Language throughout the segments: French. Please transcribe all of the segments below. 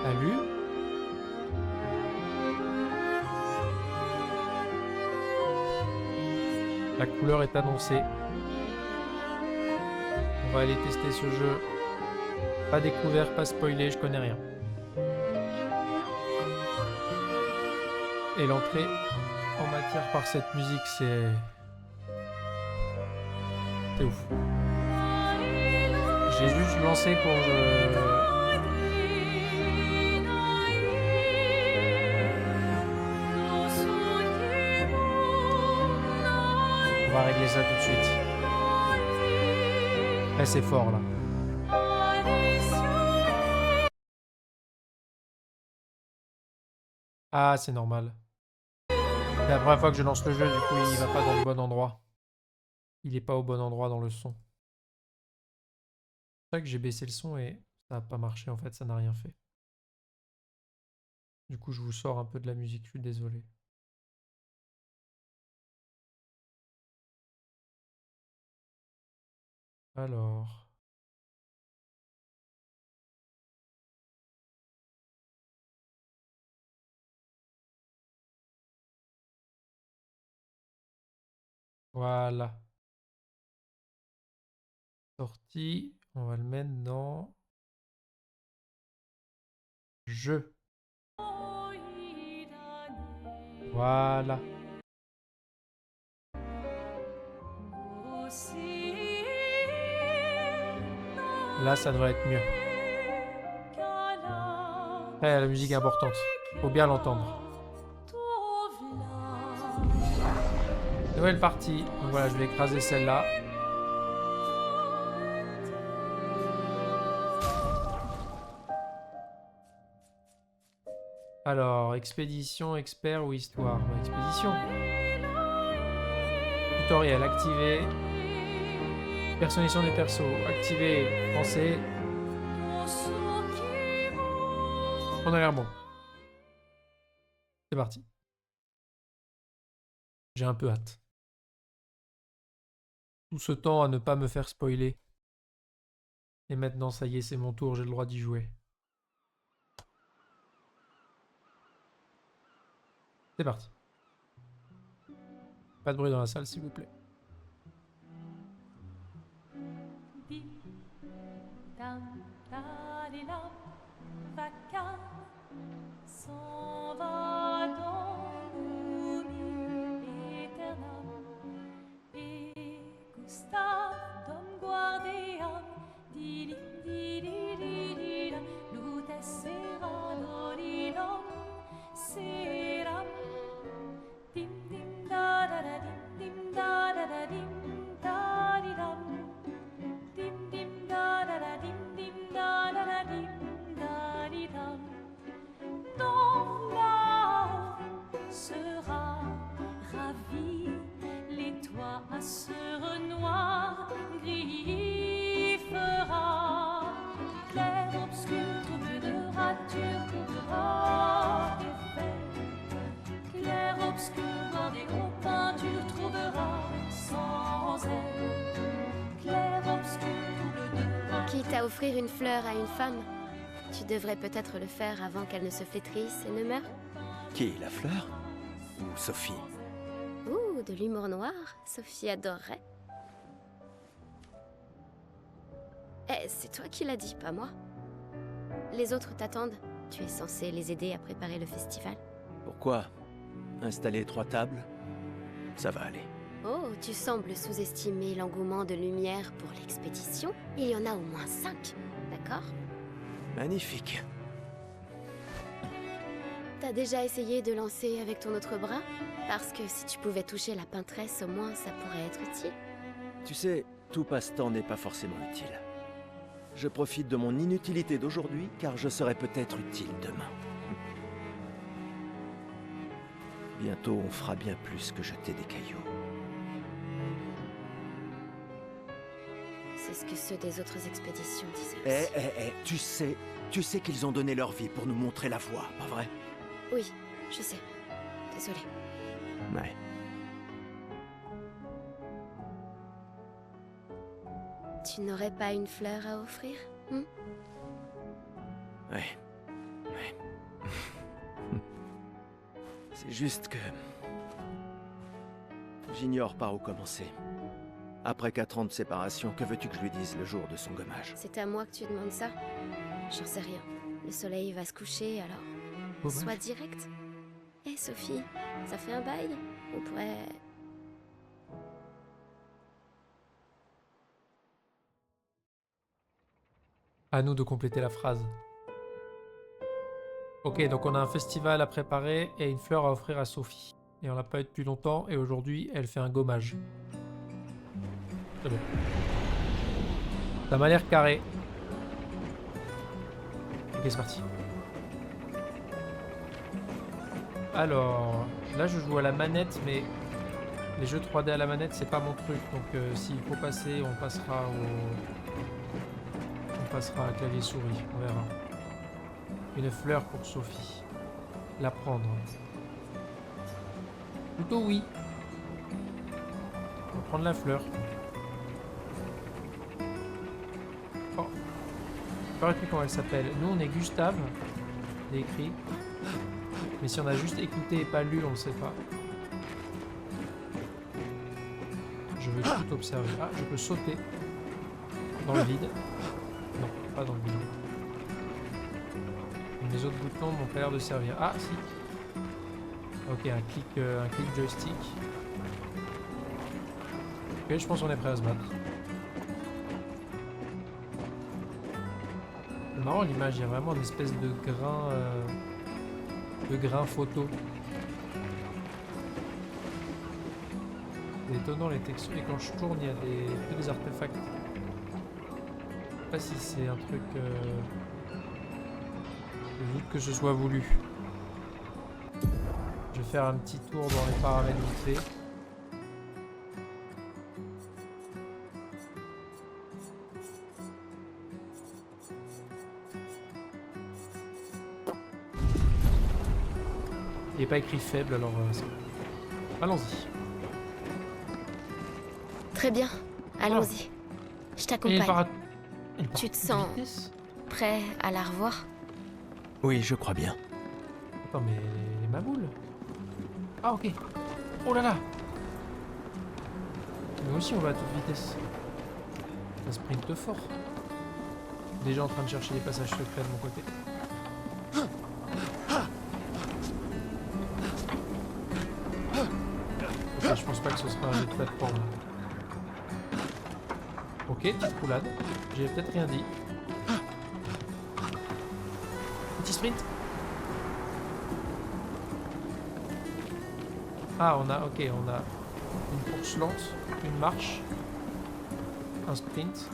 T'as lu? La couleur est annoncée. On va aller tester ce jeu. Pas découvert, pas spoilé, je connais rien. Et l'entrée en matière par cette musique, c'est ouf. J'ai juste lancé pour On va régler ça tout de suite. Là, c'est fort, là. Ah, c'est normal. C'est la première fois que je lance le jeu, du coup, il va pas dans le bon endroit. Il est pas au bon endroit dans le son. C'est vrai que j'ai baissé le son et ça n'a pas marché, en fait, ça n'a rien fait. Du coup, je vous sors un peu de la musique, je suis désolé. Alors... Voilà. Sorti. On va le mettre dans... Jeu. Voilà. Là, ça devrait être mieux. La musique est importante. Faut bien l'entendre. Nouvelle partie. Donc voilà, je vais écraser celle-là. Alors, expédition, expert ou histoire? Expédition. Tutoriel activé. Personnalisation des persos activé. Français. On a l'air bon. C'est parti. J'ai un peu hâte. Tout ce temps à ne pas me faire spoiler. Et maintenant, ça y est, c'est mon tour, j'ai le droit d'y jouer. C'est parti. Pas de bruit dans la salle, s'il vous plaît. S'en va dans l'oubli éternel. Et Gustave, Dom Guardian, di di di di di da, lute sera dolilom, seram, dim dim da da da dim da da da dim da di dam, dim dim da da da dim da da da dim da di dam. Ton âme sera ravie, les toits à ce renoir gris fera Offrir une fleur à une femme, tu devrais peut-être le faire avant qu'elle ne se flétrisse et ne meure. Qui, la fleur? Ou Sophie? Ouh, de l'humour noir, Sophie adorerait. Eh, c'est toi qui l'as dit, pas moi. Les autres t'attendent. Tu es censé les aider à préparer le festival. Pourquoi? Installer 3 tables? Ça va aller. Oh, tu sembles sous-estimer l'engouement de Lumière pour l'expédition. Il y en a au moins 5, d'accord? Magnifique. T'as déjà essayé de lancer avec ton autre bras? Parce que si tu pouvais toucher la peintresse, au moins ça pourrait être utile. Tu sais, tout passe-temps n'est pas forcément utile. Je profite de mon inutilité d'aujourd'hui, car je serai peut-être utile demain. Bientôt, on fera bien plus que jeter des cailloux. C'est ce que ceux des autres expéditions disaient aussi. Tu sais qu'ils ont donné leur vie pour nous montrer la voie, pas vrai? Oui, je sais. Désolée. Ouais. Tu n'aurais pas une fleur à offrir, hmm? Ouais. C'est juste que... j'ignore par où commencer. Après 4 ans de séparation, que veux-tu que je lui dise le jour de son gommage? C'est à moi que tu demandes ça? J'en sais rien. Le soleil va se coucher, alors... Gommage. Sois direct. Hé, Sophie, ça fait un bail? On pourrait... À nous de compléter la phrase. Ok, donc on a un festival à préparer et une fleur à offrir à Sophie. Et on l'a pas eu depuis longtemps et aujourd'hui elle fait un gommage. C'est bon. Ça m'a l'air carré. Ok, c'est parti. Alors, là je joue à la manette, mais les jeux 3D à la manette c'est pas mon truc. Donc s'il faut passer, on passera à clavier souris, on verra. Une fleur pour Sophie. La prendre. Plutôt oui. On va prendre la fleur. Oh. Je sais pas comment elle s'appelle. Nous on est Gustave. C'est écrit. Mais si on a juste écouté et pas lu, on ne sait pas. Je veux tout observer. Ah, je peux sauter. Dans le vide. Non, pas dans le vide. Les autres boutons n'ont pas l'air de servir. Ah, si. Ok, un clic joystick. Ok, je pense qu'on est prêt à se battre. C'est marrant l'image, il y a vraiment une espèce de grain photo. C'est étonnant les textures. Et quand je tourne, il y a des artefacts. Je sais pas si c'est un truc... Je doute que ce soit voulu. Je vais faire un petit tour dans les paramètres vite fait. Il n'est pas écrit faible, alors allons-y. Très bien, allons-y. Je Et t'accompagne. Tu te de sens vitesse. prêt à la revoir? Oui, je crois bien. Attends, mais ma boule. Ah, ok. Oh là là. Nous aussi, on va à toute vitesse. Ça sprinte fort. Déjà en train de chercher les passages secrets de mon côté. Ok, je pense pas que ce sera un jeu de plateforme. Ok, petite roulade. J'ai peut-être rien dit. Petit sprint. Ah, on a une course lente, une marche, un sprint.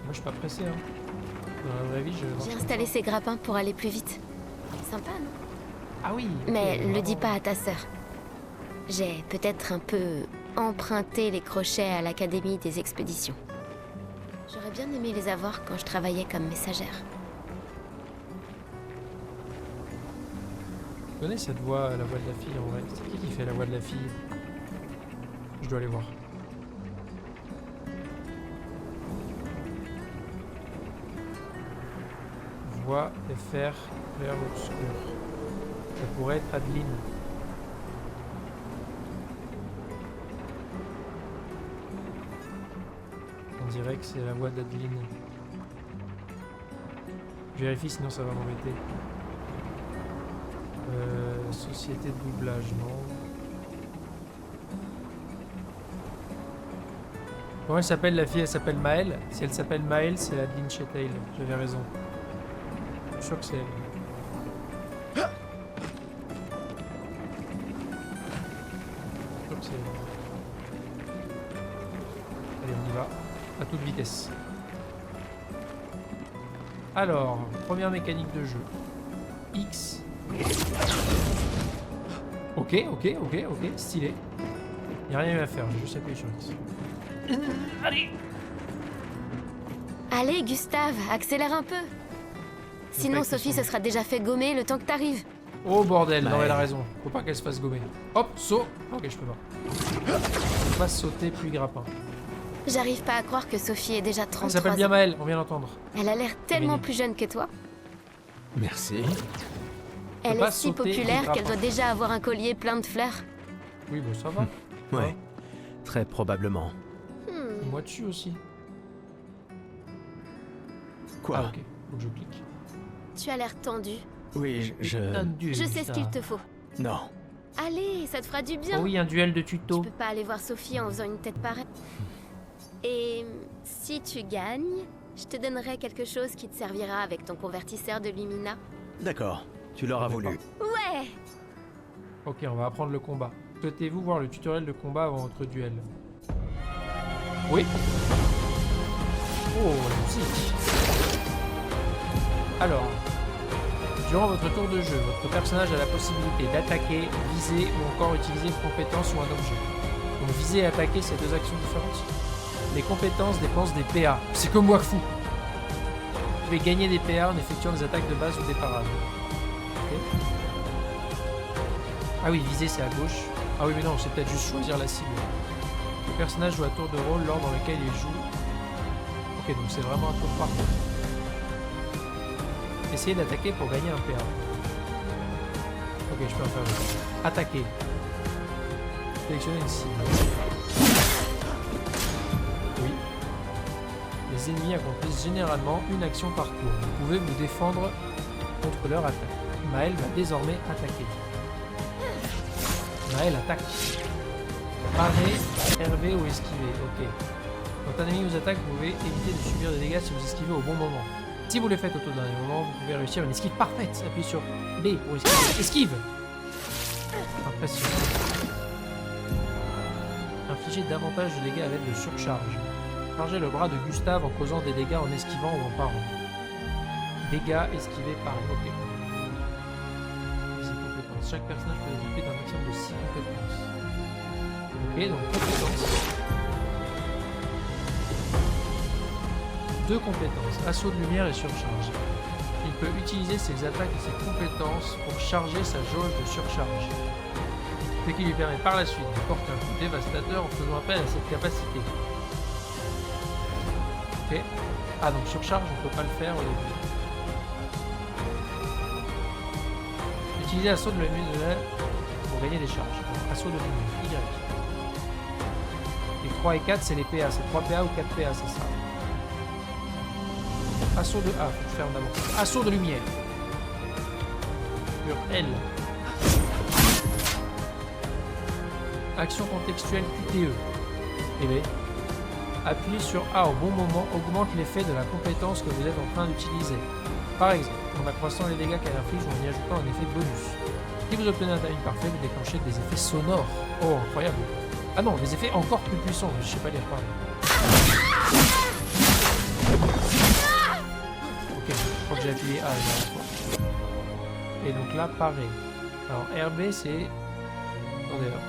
Moi, je suis pas pressé, hein. Dans la vraie vie, J'ai installé ces grappins pour aller plus vite. Sympa, non? Ah oui. Ok, Mais le vraiment. dis pas à ta sœur. J'ai peut-être un peu emprunté les crochets à l'Académie des expéditions. J'aurais bien aimé les avoir quand je travaillais comme messagère. Tu connais cette voix, la voix de la fille en vrai? C'est qui fait la voix de la fille? Je dois aller voir. Voix FR vers l'obscur. Ça pourrait être Adeline. On dirait que c'est la voix d'Adeline. Je vérifie sinon ça va m'embêter. Société de doublage, non. Comment elle s'appelle la fille? Elle s'appelle Maëlle. Si elle s'appelle Maëlle, c'est Adeline Chetail. J'avais raison. Je suis sûr que c'est elle. Je suis sûr que c'est elle. Allez, on y va. À toute vitesse. Alors, première mécanique de jeu. X. Ok, stylé. Il n'y a rien à faire, j'ai juste appuyé sur X. Allez! Allez, Gustave, accélère un peu. Sinon, Sophie se sera déjà fait gommer le temps que t'arrives. Oh bordel, non, Ouais. elle a raison. Faut pas qu'elle se fasse gommer. Hop, saut! Ok, je peux pas. Faut pas sauter plus grappin. J'arrive pas à croire que Sophie est déjà Elle 33 s'appelle bien ans. Maëlle, on vient d'entendre. Elle a l'air tellement mignon. plus jeune que toi. Merci. Elle pas est si sauter populaire hyper qu'elle doit fort. déjà avoir un collier plein de fleurs. Oui, bon, ça va. Ouais. Très probablement. Hmm. Moi dessus aussi. Quoi? Ah, ok. Faut que je clique. Tu as l'air tendu. Oui, Je sais ce qu'il te faut. Non. Allez, ça te fera du bien. Oh oui, un duel de Tu tuto. peux pas aller voir Sophie en faisant une tête pareille. Et si tu gagnes, je te donnerai quelque chose qui te servira avec ton convertisseur de Lumina. D'accord. Tu l'auras voulu. Ouais! Ok, on va apprendre le combat. Souhaitez-vous voir le tutoriel de combat avant votre duel? Oui. Oh, la musique. Alors, durant votre tour de jeu, votre personnage a la possibilité d'attaquer, viser ou encore utiliser une compétence ou un objet. Donc viser et attaquer, c'est deux actions différentes. Les compétences dépensent des PA. C'est comme Wakfu. Vous pouvez gagner des PA en effectuant des attaques de base ou des parades. Ok. Ah oui, viser c'est à gauche. Ah oui mais non, c'est peut-être juste choisir la cible. Le personnage joue à tour de rôle lors dans lequel il joue. Ok, donc c'est vraiment un tour par tour. Essayez d'attaquer pour gagner un PA. Ok, je peux en faire une. Attaquer. Sélectionnez une cible. Oui. Les ennemis accomplissent généralement une action par tour. Vous pouvez vous défendre contre leur attaque. Maëlle va désormais attaquer. Maëlle attaque. Parer, RB ou esquiver. Ok. Quand un ennemi vous attaque, vous pouvez éviter de subir des dégâts si vous esquivez au bon moment. Si vous les faites au tout dernier moment, vous pouvez réussir une esquive parfaite. Appuyez sur B pour esquiver. Esquive! Impressionnant. Infliger davantage de dégâts à l'aide de surcharge. Chargez le bras de Gustave en causant des dégâts en esquivant ou en parant. Dégâts esquivés par ok. Chaque personnage peut être équipé d'un maximum de 6 compétences. Ok, donc compétences. 2 compétences, assaut de lumière et surcharge. Il peut utiliser ses attaques et ses compétences pour charger sa jauge de surcharge. Ce qui lui permet par la suite de porter un coup dévastateur en faisant appel à cette capacité. Ok. Ah donc surcharge, on peut pas le faire au début. Utilisez assaut de lumière pour gagner des charges. Donc, assaut de lumière, Y. Et 3 et 4 c'est les PA, c'est 3 PA ou 4 PA, c'est ça. Assaut de A, faut que je ferme d'abord. Assaut de lumière. Sur L. Action contextuelle QTE. Eh bien, appuyez sur A au bon moment augmente l'effet de la compétence que vous êtes en train d'utiliser. Par exemple, en accroissant les dégâts qu'elle inflige ou en y ajoutant un effet bonus. Si vous obtenez un timing parfait, vous déclenchez des effets sonores. Oh, incroyable. Ah non, des effets encore plus puissants, je sais pas lire par là. Ok, je crois que j'ai appuyé A la dernière fois. Et donc là, pareil. Alors RB c'est... Attendez là.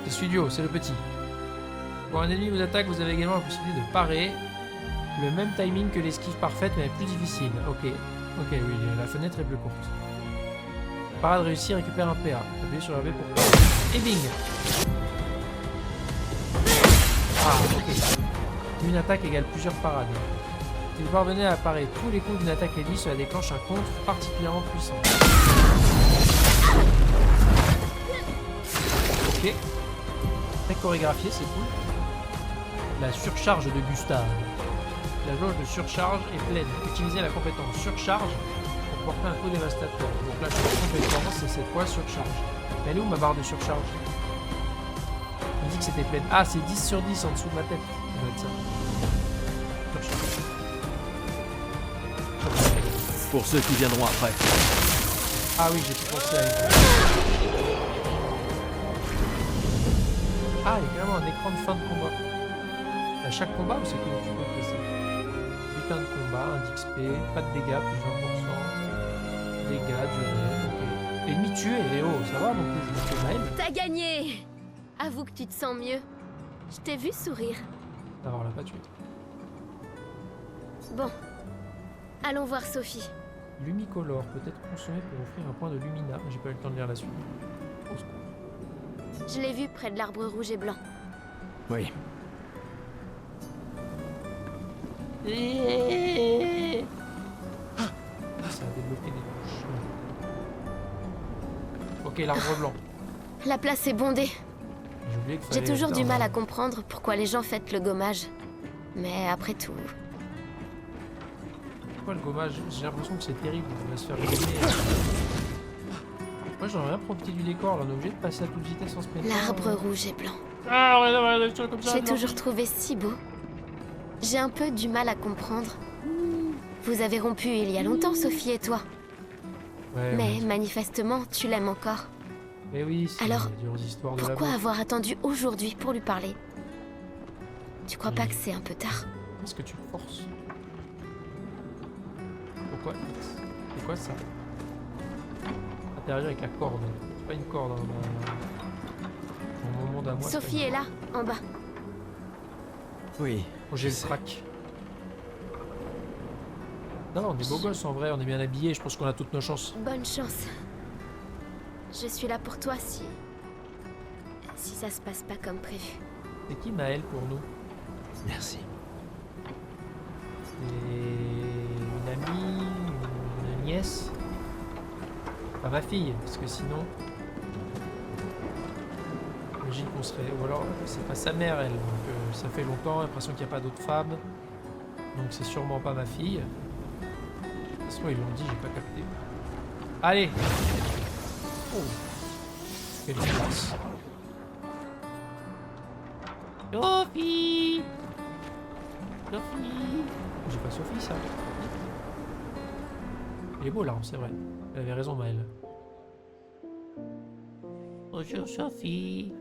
C'est celui du haut, c'est le petit. Quand un ennemi vous attaque, vous avez également la possibilité de parer. Le même timing que l'esquive parfaite, mais plus difficile. Ok. Ok, oui, la fenêtre est plus courte. Parade réussie, récupère un PA. Appuyez sur la V pour... Et bing. Ah, ok. Une attaque égale plusieurs parades. Si vous parvenez à parer tous les coups d'une attaque ennemie, cela déclenche un contre particulièrement puissant. Ok. Très chorégraphié, c'est cool. La surcharge de Gustave. La jauge de surcharge est pleine. Utilisez la compétence surcharge pour porter un coup dévastateur. Donc là, je suis en compétence et cette fois surcharge. Mais elle est où ma barre de surcharge? On me dit que c'était pleine. Ah, c'est 10 sur 10 en dessous de ma tête. Ça doit être ça. Surcharge. Pour ceux qui viendront après. Ah oui, j'ai pu penser à elle. Ah, il y a carrément un écran de fin de combat. À chaque combat ou c'est que tu peux placer? Butin de combat, un d'XP, pas de dégâts, plus 20%. Dégâts, durée, ok. Ennemi tué, et oh, ça va, donc je me fais Maël. T'as gagné! Avoue que tu te sens mieux. Je t'ai vu sourire. Ça va, on l'a pas tué. Bon. Allons voir Sophie. Lumicolore, peut-être consommé pour offrir un point de Lumina. J'ai pas eu le temps de lire la suite. Au secours. Je l'ai vue près de l'arbre rouge et blanc. Oui. Ça a débloqué des touches. Ok, l'arbre blanc. La place est bondée. J'ai oublié qu'il J'ai fallait toujours du faire mal un- à comprendre pourquoi les gens fêtent le gommage. Mais après tout, Pourquoi le gommage? J'ai l'impression que c'est terrible, on va se faire gommer. Moi j'aimerais bien profiter du décor, là on est obligé de passer à toute vitesse en se mettant. l'arbre rouge et blanc. Ah ouais, ouais, ouais, comme ça. Je l'ai blanc. toujours trouvé si beau. J'ai un peu du mal à comprendre. Vous avez rompu il y a longtemps, Sophie et toi. Ouais, Mais ouais. manifestement, tu l'aimes encore. Mais oui, c'est Alors, des dures histoires de Pourquoi l'amour. avoir attendu aujourd'hui pour lui parler? Tu crois pas que c'est un peu tard? Est-ce que tu le forces? Pourquoi? C'est quoi ça? Interagir avec la corde. C'est pas une corde, hein, dans mon monde à moi. c'est pas Sophie une est là, en bas. Oui. Oh, j'ai je le sais. trac. Non, non, on est beaux gosses en vrai, on est bien habillés, je pense qu'on a toutes nos chances. Bonne chance. Je suis là pour toi si ça se passe pas comme prévu. C'est qui Maël pour nous? Merci. C'est une amie, une nièce? Pas ma fille, parce que sinon... J'imagine qu'on serait... Ou alors, c'est pas sa mère, elle. Donc, ça fait longtemps, l'impression qu'il n'y a pas d'autres femmes. Donc c'est sûrement pas ma fille. De toute façon, ils l'ont dit, j'ai pas capté. Allez! Oh! Quelle classe! Sophie! Sophie! J'ai pas Sophie, ça. Il est beau l'arbre, c'est vrai. Elle avait raison, Maëlle. Bonjour, Sophie.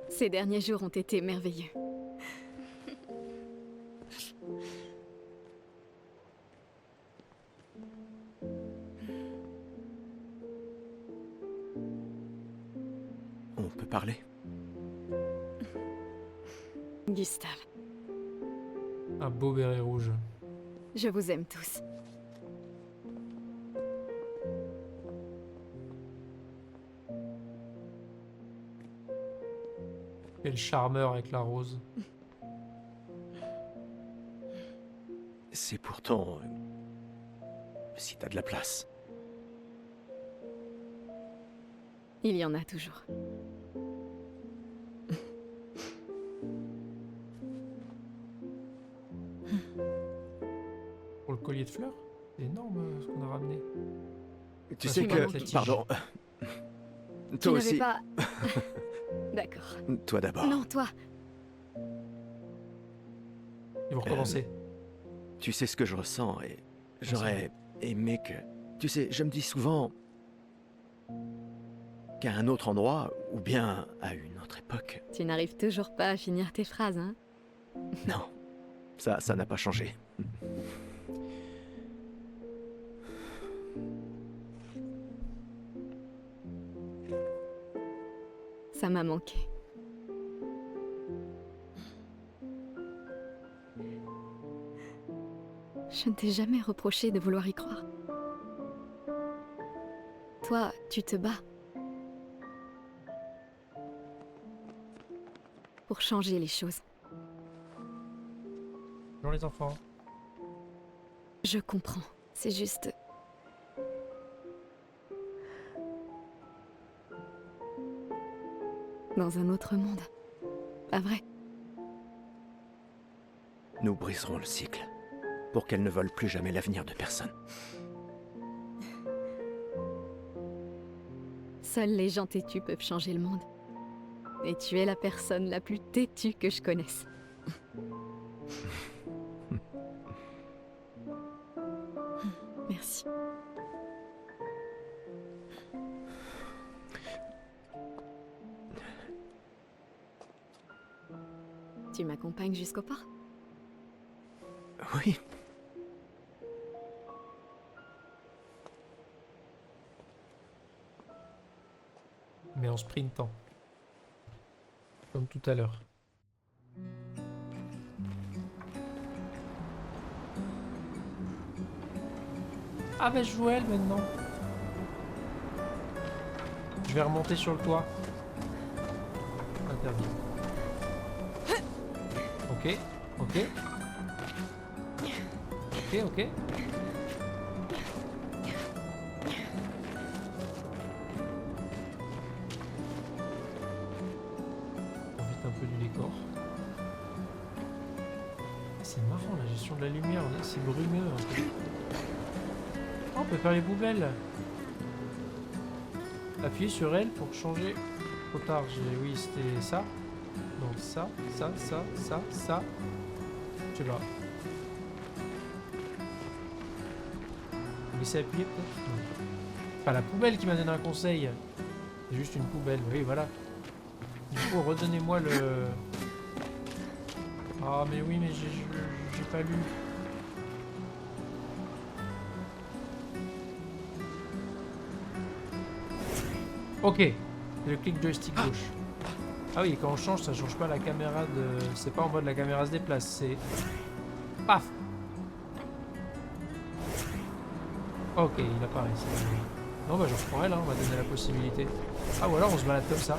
Ces derniers jours ont été merveilleux. On peut parler? Gustave, Un beau béret rouge. je vous aime tous. Quel charmeur avec la rose. C'est pourtant... si t'as de la place. Il y en a toujours. Pour le collier de fleurs, c'est énorme ce qu'on a ramené. Tu Ouais, sais c'est que... pas la tige. Pardon. Tu Toi n'avais aussi. pas... D'accord. Toi d'abord. Non, toi. Ils vont recommencer. Tu sais ce que je ressens et j'aurais aimé que... Tu sais, je me dis souvent qu'à un autre endroit, ou bien à une autre époque. Tu n'arrives toujours pas à finir tes phrases, hein? Non, ça n'a pas changé. Ça m'a manqué. Je ne t'ai jamais reproché de vouloir y croire. toi, tu te bats. Pour changer les choses. Bonjour les enfants. Je comprends. C'est juste... Dans un autre monde. Pas vrai? Nous briserons le cycle, pour qu'elle ne vole plus jamais l'avenir de personne. Seuls les gens têtus peuvent changer le monde. Et tu es la personne la plus têtue que je connaisse. Merci. Tu m'accompagnes jusqu'au port? Oui. Mais en sprintant. Comme tout à l'heure. Ah bah je joue elle maintenant. Je vais remonter sur le toit. Interdit. Ok, ok. Ok, ok. Profite un peu du décor. C'est marrant la gestion de la lumière, c'est brumeux un peu. Oh, on peut faire les poubelles. Appuyez sur elle pour changer. Trop tard, oui c'était ça. Donc ça. Je sais pas. Vous laissez appuyer peut-être? Non. Pas la poubelle qui m'a donné un conseil. C'est juste une poubelle, oui voilà. Du coup redonnez-moi le... Ah mais oui mais j'ai pas lu. Ok. C'est le clic joystick gauche. Ah oui, quand on change, ça change pas la caméra de... C'est pas en mode la caméra se déplace, c'est... Paf. Ok, il apparaît. Non bah je reprends elle, hein, on va donner la possibilité. Ah ou alors on se balade comme ça.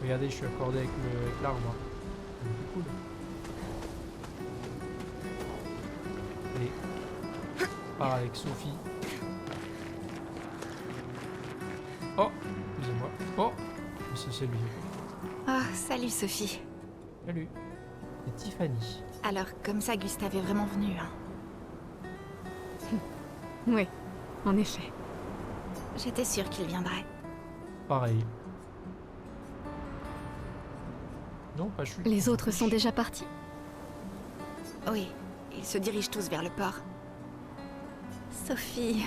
Regardez, je suis accordé avec l'arbre. C'est cool. Allez. On part avec Sophie. Oh, excusez-moi. Oh, c'est lui. Oh, salut Sophie. Salut. C'est Tiffany. Alors, comme ça, Gustave est vraiment venu, hein. Oui, en effet. J'étais sûre qu'il viendrait. Pareil. Non, pas chute. Les autres sont déjà partis? Oui, ils se dirigent tous vers le port. Sophie...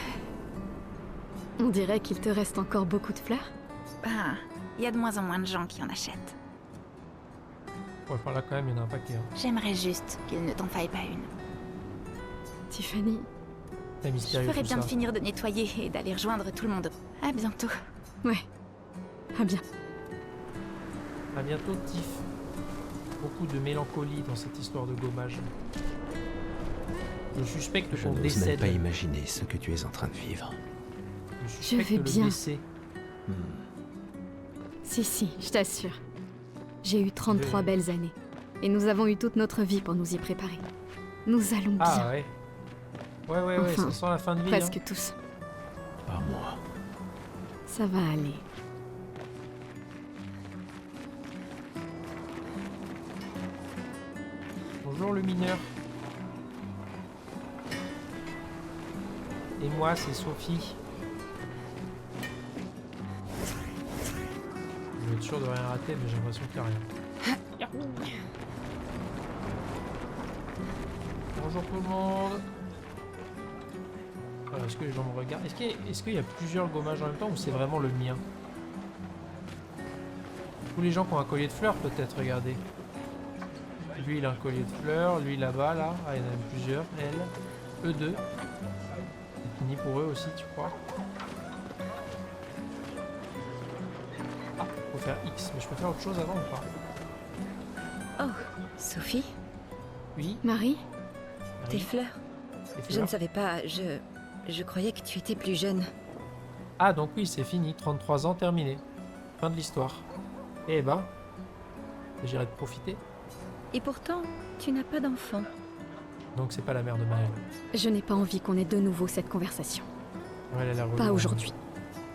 On dirait qu'il te reste encore beaucoup de fleurs. Ben, il y a de moins en moins de gens qui en achètent. Ouais, enfin là quand même, il y en a un paquet. Hein. J'aimerais juste qu'il ne t'en faille pas une. Tiffany, C'est Je mystérieux ferais tout bien de ça. finir de nettoyer et d'aller rejoindre tout le monde. À bientôt. ouais. Ah bien. À bientôt, Tiff. Beaucoup de mélancolie dans cette histoire de gommage. Je suspecte Je qu'on n'ose même décède. pas imaginer ce que tu es en train de vivre. Je suspecte vais le bien. blessé. Si, je t'assure. J'ai eu 33 belles années. Et nous avons eu toute notre vie pour nous y préparer. Nous allons bien. Ah ouais. Ouais, Enfin, ça sent la fin de vie. Presque Hein. tous. Pas moi. Ça va aller. Bonjour le mineur. Et moi, c'est Sophie. Je vais être sûr de rien rater, mais j'ai l'impression qu'il n'y a rien. Yahoo. Bonjour tout le monde. Alors, est-ce que les gens me regardent? Est-ce qu'il y a plusieurs gommages en même temps ou c'est vraiment le mien? Tous les gens qui ont un collier de fleurs peut-être, regardez. Lui il a un collier de fleurs, lui là-bas là, ah il y en a même plusieurs, elle, eux deux. C'est fini pour eux aussi tu crois? Ah, faut faire X, mais je peux faire autre chose avant ou pas? Oh, Sophie, Oui, Marie, tes oui. fleurs. les Je ne fleurs. savais pas, je croyais que tu étais plus jeune. Ah, donc oui, c'est fini. 33 ans, terminé. Fin de l'histoire. Eh ben, j'irai de profiter. Et pourtant, tu n'as pas d'enfant. Donc c'est pas la mère de Maëlle. Je n'ai pas envie qu'on ait de nouveau cette conversation. Ouais, elle a l'air relou, Pas hein. aujourd'hui.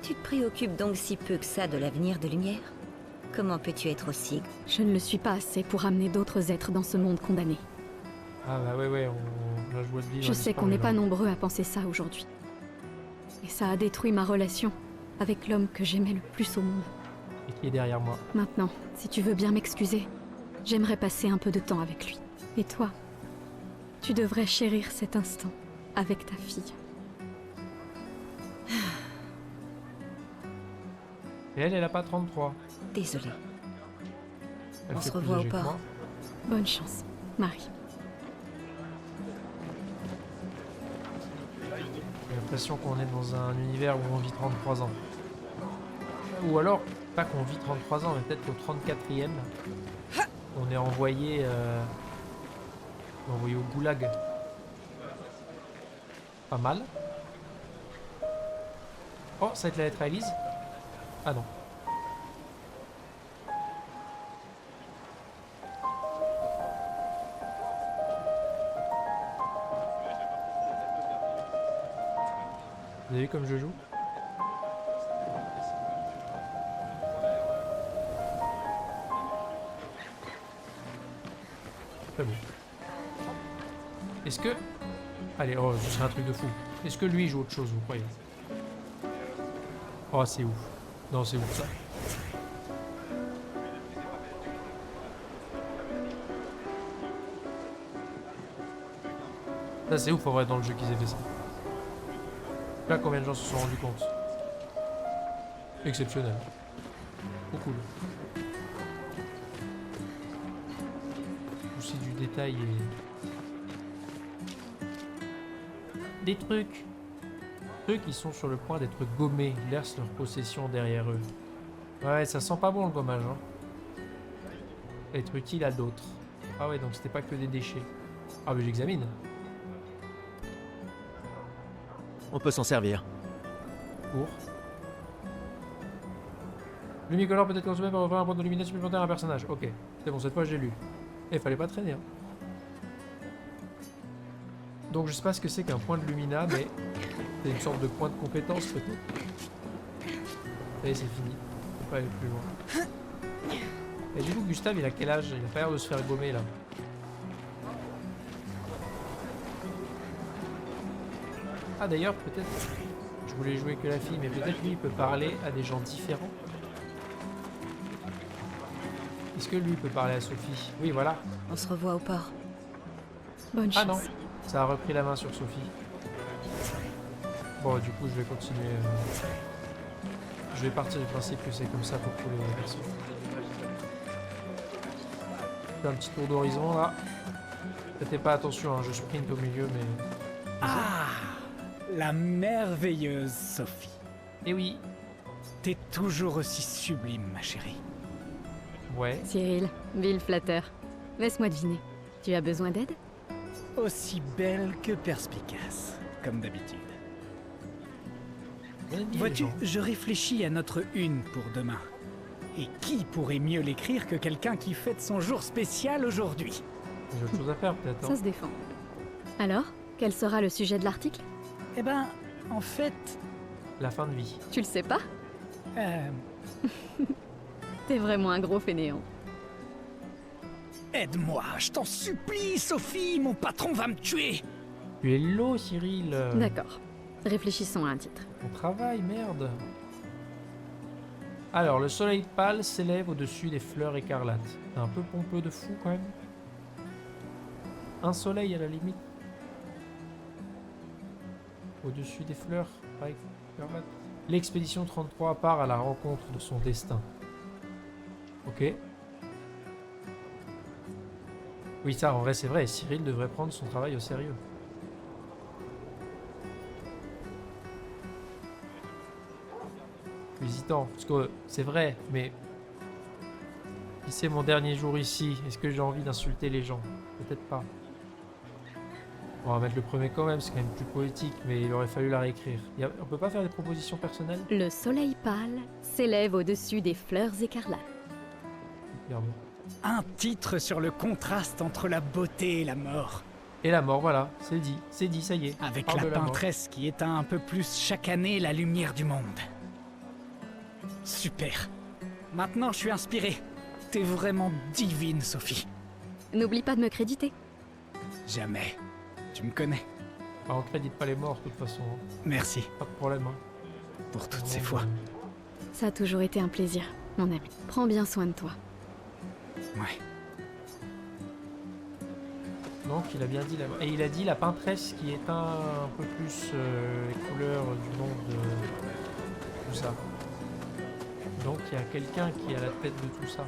Tu te préoccupes donc si peu que ça de l'avenir de Lumière? Comment peux-tu être aussi... Je ne le suis pas assez pour amener d'autres êtres dans ce monde condamné. Ah bah ouais, la joie de vivre. Je a sais qu'on disparu, n'est là. pas nombreux à penser ça aujourd'hui. Et ça a détruit ma relation avec l'homme que j'aimais le plus au monde. Et qui est derrière moi. Maintenant, si tu veux bien m'excuser, j'aimerais passer un peu de temps avec lui. Et toi, tu devrais chérir cet instant avec ta fille. Et elle a pas 33. Désolée. Elle On fait se plus revoit âgée au que port. moi. Bonne chance, Marie. J'ai l'impression qu'on est dans un univers où on vit 33 ans. Ou alors, pas qu'on vit 33 ans, mais peut-être qu'au 34e, on est envoyé au goulag. Pas mal. Oh, ça va être la lettre à Elise? Ah non. Vous avez vu comme je joue? Très beau. Est-ce que... Allez, oh, ce serait un truc de fou. Est-ce que lui joue autre chose, vous croyez? Oh, c'est ouf. Non, c'est ouf, ça. Ça, c'est ouf, en vrai, dans le jeu qu'ils aient fait ça. Là, combien de gens se sont rendus compte? Exceptionnel. Trop cool. Aussi du détail et... Des trucs. Trucs qui sont sur le point d'être gommés. Ils laissent leur possession derrière eux. Ouais, ça sent pas bon le gommage, hein. Être utile à d'autres. Ah ouais, donc c'était pas que des déchets. Ah mais j'examine. On peut s'en servir. Pour. Lumicolore peut être consommé pour offrir un point de lumineux supplémentaire à un personnage. Ok, c'est bon, cette fois j'ai lu. Et fallait pas traîner. Hein. Donc je sais pas ce que c'est qu'un point de lumina, mais c'est une sorte de point de compétence peut-être. Et c'est fini. On peut pas aller plus loin. Et du coup, Gustave, il a quel âge? Il a pas l'air de se faire gommer là. Ah d'ailleurs, peut-être, je voulais jouer que la fille, mais peut-être lui il peut parler à des gens différents. Est-ce que lui peut parler à Sophie? Oui, voilà. On se revoit au port. Bonne Ah chance. non, ça a repris la main sur Sophie. Bon, du coup, je vais continuer. Je vais partir du principe que c'est comme ça pour tous les persos. Je fais un petit tour d'horizon là. Faites pas attention, hein, je sprint au milieu, mais. Ah, la merveilleuse Sophie. Eh oui, T'es toujours aussi sublime, ma chérie. ouais. Cyril, Bill flatteur. Laisse-moi deviner. Tu as besoin d'aide? Aussi belle que perspicace, comme d'habitude. Bien dit, les Vois-tu, gens. je réfléchis à notre une pour demain. Et qui pourrait mieux l'écrire que quelqu'un qui fête son jour spécial aujourd'hui? J'ai autre chose à faire peut-être. Ça Hein. se défend. Alors, quel sera le sujet de l'article? Eh ben, en fait, La fin de vie. Tu le sais pas? euh, T'es vraiment un gros fainéant. aide-moi, je t'en supplie, Sophie, mon patron va me tuer. Tu es l'eau, Cyril. D'accord. Réfléchissons à un titre. On travaille, merde. Alors, le soleil pâle s'élève au-dessus des fleurs écarlates. C'est un peu pompeux de fou quand même. Un soleil à la limite. Au-dessus des fleurs, pas écarlates. L'expédition 33 part à la rencontre de son destin. Ok. Oui, ça, en vrai, c'est vrai. Cyril devrait prendre son travail au sérieux. Hésitant, parce que c'est vrai, mais si c'est mon dernier jour ici, est-ce que j'ai envie d'insulter les gens? Peut-être pas. On va mettre le premier quand même, c'est quand même plus poétique, mais il aurait fallu la réécrire. On peut pas faire des propositions personnelles? Le soleil pâle s'élève au-dessus des fleurs écarlates. Super bon. Un titre sur le contraste entre la beauté et la mort. Et la mort, voilà, c'est dit, ça y est. Avec Parle la de mort. peintresse qui éteint un peu plus chaque année la lumière du monde. Super. Maintenant, je suis inspiré. T'es vraiment divine, Sophie. N'oublie pas de me créditer. Jamais. Tu me connais. Bah, on crédite pas les morts de toute façon, hein. Merci Pas de problème. Hein. pour toutes ces Vraiment, fois. Ça a toujours été un plaisir, mon ami. Prends bien soin de toi. Ouais. Donc il a bien dit et il a dit la peintresse qui éteint un peu plus les couleurs du monde, tout ça. Donc il y a quelqu'un qui est à la tête de tout ça.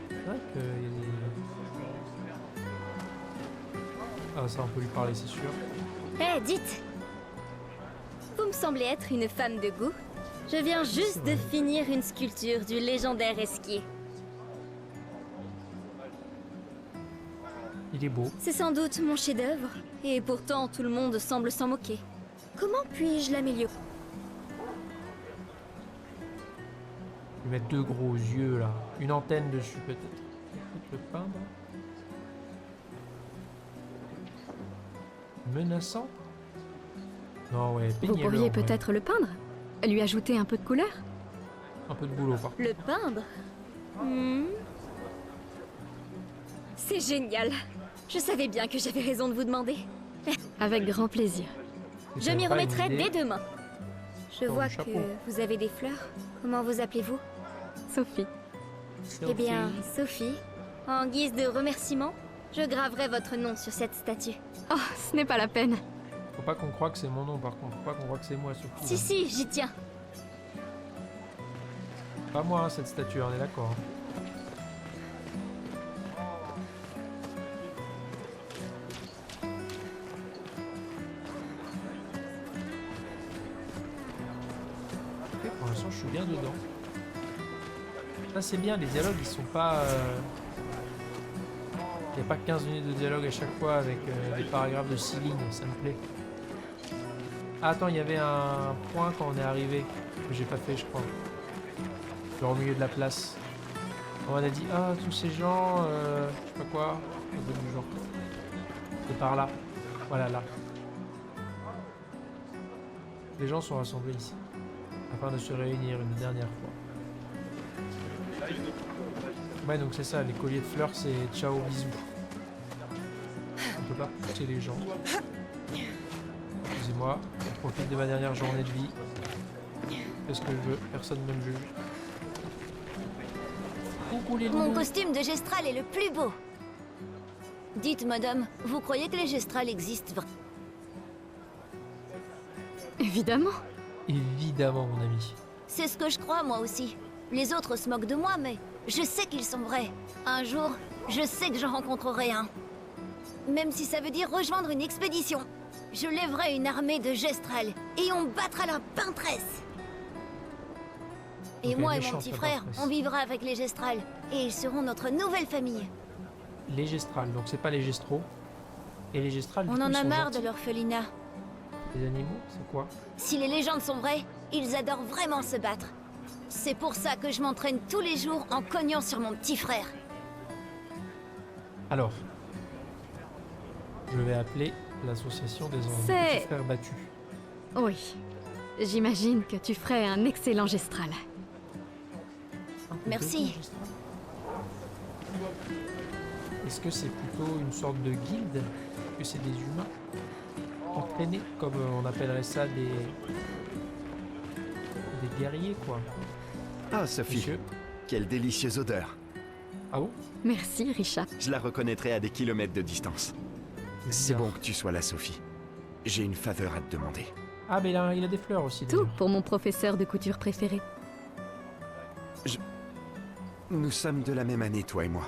C'est vrai que ah ça on peut lui parler c'est sûr. Eh, dites! Vous me semblez être une femme de goût. Je viens juste de finir une sculpture du légendaire Esquier. Il est beau. C'est sans doute mon chef-d'œuvre, et pourtant tout le monde semble s'en moquer. Comment puis-je l'améliorer? Lui mettre deux gros yeux là. Une antenne dessus peut-être. Peut-être le peindre. Menaçant? Non ouais, Vous peignez-le, pourriez en vrai. peut-être le peindre? Lui ajouter un peu de couleur? Un peu de boulot par contre. Le peindre? C'est génial. Je savais bien que j'avais raison de vous demander. Avec grand plaisir. C'est Je quand m'y même pas une remettrai idée. dès demain. Je Oh, vois le que chapeau. vous avez des fleurs. Comment vous appelez-vous? Sophie. Eh bien, Sophie, en guise de remerciement, je graverai votre nom sur cette statue. Oh, ce n'est pas la peine. Faut pas qu'on croie que c'est mon nom par contre. Faut pas qu'on croie que c'est moi surtout. Si, si, j'y tiens. Pas moi hein, cette statue, on est d'accord. hein. Ok, pour l'instant je suis bien dedans. Ça c'est bien, les dialogues ils sont pas... Il n'y a pas 15 minutes de dialogue à chaque fois avec des paragraphes de 6 lignes, ça me plaît. Ah, attends, il y avait un point quand on est arrivé, que j'ai pas fait je crois. Genre au milieu de la place. On a dit, ah, tous ces gens, je sais pas quoi, un peu du genre. C'est par là. Voilà, là. Les gens sont rassemblés ici, afin de se réunir une dernière fois. Ouais, donc c'est ça, les colliers de fleurs, c'est ciao, bisous. On peut pas pousser les gens. Excusez-moi, je profite de ma dernière journée de vie. Fais ce que je veux, personne ne me juge. Coucou les Mon loulous. costume de Gestral est le plus beau. Dites, madame, vous croyez que les Gestral existent vraiment? Évidemment. Évidemment, mon ami. C'est ce que je crois, moi aussi. Les autres se moquent de moi, mais je sais qu'ils sont vrais. Un jour, je sais que j'en rencontrerai un. Même si ça veut dire rejoindre une expédition. Je lèverai une armée de Gestral et on battra la peintresse. Et Donc, elle moi est et mon méchante, petit la frère, peintresse. on vivra avec les Gestral. Et ils seront notre nouvelle famille. Les gestrales, donc c'est pas les gestraux. Et les gestrales, On du coup, en ils a sont marre de gentils. l'orphelinat. Les animaux, c'est quoi? Si les légendes sont vraies, ils adorent vraiment se battre. C'est pour ça que je m'entraîne tous les jours en cognant sur mon petit frère. Alors, je vais appeler l'association des C'est- petits frères battus. Oui. J'imagine que tu ferais un excellent gestral. Un peu Merci. de gestral. Est-ce que c'est plutôt une sorte de guilde? Est-ce que c'est des humains entraînés, comme on appellerait ça des guerriers, quoi? Ah, Sophie, Monsieur. quelle délicieuse odeur. Ah bon? Merci, Richard. Je la reconnaîtrai à des kilomètres de distance. C'est bon que tu sois là, Sophie. J'ai une faveur à te demander. Ah, mais là, il a des fleurs aussi. Tout d'ailleurs. pour mon professeur de couture préféré. Nous sommes de la même année, toi et moi.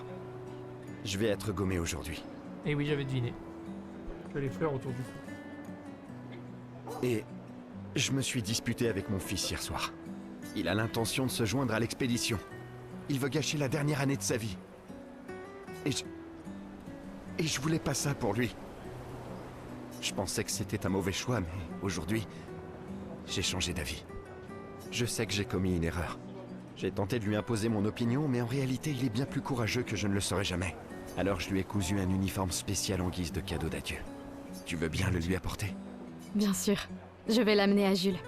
Je vais être gommé aujourd'hui. Eh oui, j'avais deviné. Tu as les fleurs autour du cou. Et je me suis disputé avec mon fils hier soir. Il a l'intention de se joindre à l'expédition. Il veut gâcher la dernière année de sa vie. Et je voulais pas ça pour lui. Je pensais que c'était un mauvais choix, mais aujourd'hui, j'ai changé d'avis. Je sais que j'ai commis une erreur. J'ai tenté de lui imposer mon opinion, mais en réalité, il est bien plus courageux que je ne le serais jamais. Alors je lui ai cousu un uniforme spécial en guise de cadeau d'adieu. Tu veux bien le lui apporter? Bien sûr. Je vais l'amener à Jules.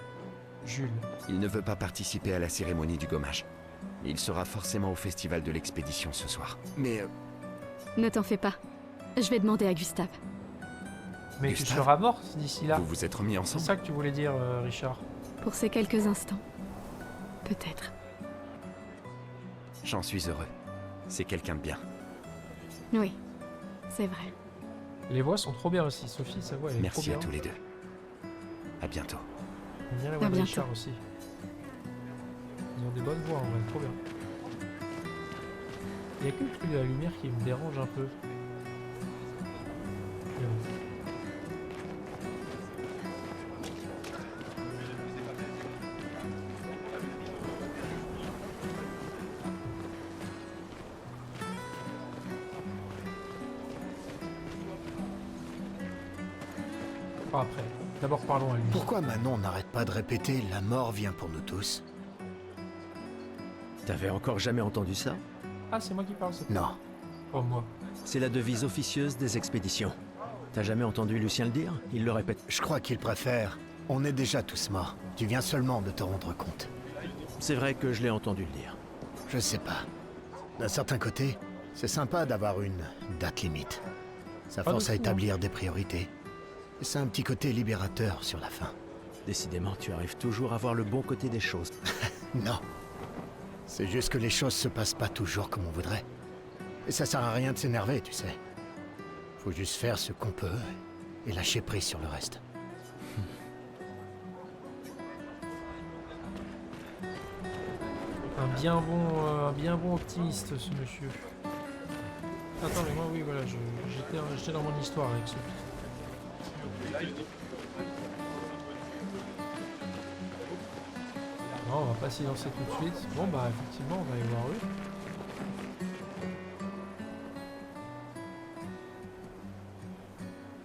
Jules. Il ne veut pas participer à la cérémonie du gommage. Il sera forcément au festival de l'expédition ce soir. Mais Ne t'en fais pas. Je vais demander à Gustave. Mais tu Gustave, seras mort d'ici là. vous vous êtes remis C'est ensemble? ça que tu voulais dire, Richard. Pour ces quelques instants. Peut-être. J'en suis heureux. C'est quelqu'un de bien. Oui. C'est vrai. Les voix sont trop bien aussi. Sophie, sa voix, elle est Merci trop à bien. tous les deux. À bientôt. J'aime bien la voix À de bientôt. Richard aussi. Ils ont des bonnes voix en vrai, trop bien. Il y a que le truc de la lumière qui me dérange un peu. Mais bon. Enfin, après. D'abord parlons à lui. Pourquoi Manon n'arrête pas de répéter « la mort vient pour nous tous T'avais encore jamais entendu ça? Ah, c'est moi qui parle, c'est » Non. pas moi. C'est la devise officieuse des expéditions. T'as jamais entendu Lucien le dire? Il le répète. Je crois qu'il préfère « on est déjà tous morts, tu viens seulement de te rendre compte C'est vrai que je l'ai entendu le dire. ». Je sais pas. D'un certain côté, c'est sympa d'avoir une date limite. Ça Pas de force à fou, hein. établir des priorités. Et c'est un petit côté libérateur sur la fin. Décidément, tu arrives toujours à voir le bon côté des choses. Non. C'est juste que les choses se passent pas toujours comme on voudrait. Et ça sert à rien de s'énerver, tu sais. Faut juste faire ce qu'on peut et lâcher prise sur le reste. Un bien bon optimiste, ce monsieur. Attends, mais moi, oui, voilà, j'étais dans mon histoire avec Sophie. Non, on va pas s'y lancer tout de suite. Bon, bah, effectivement, on va aller voir eux.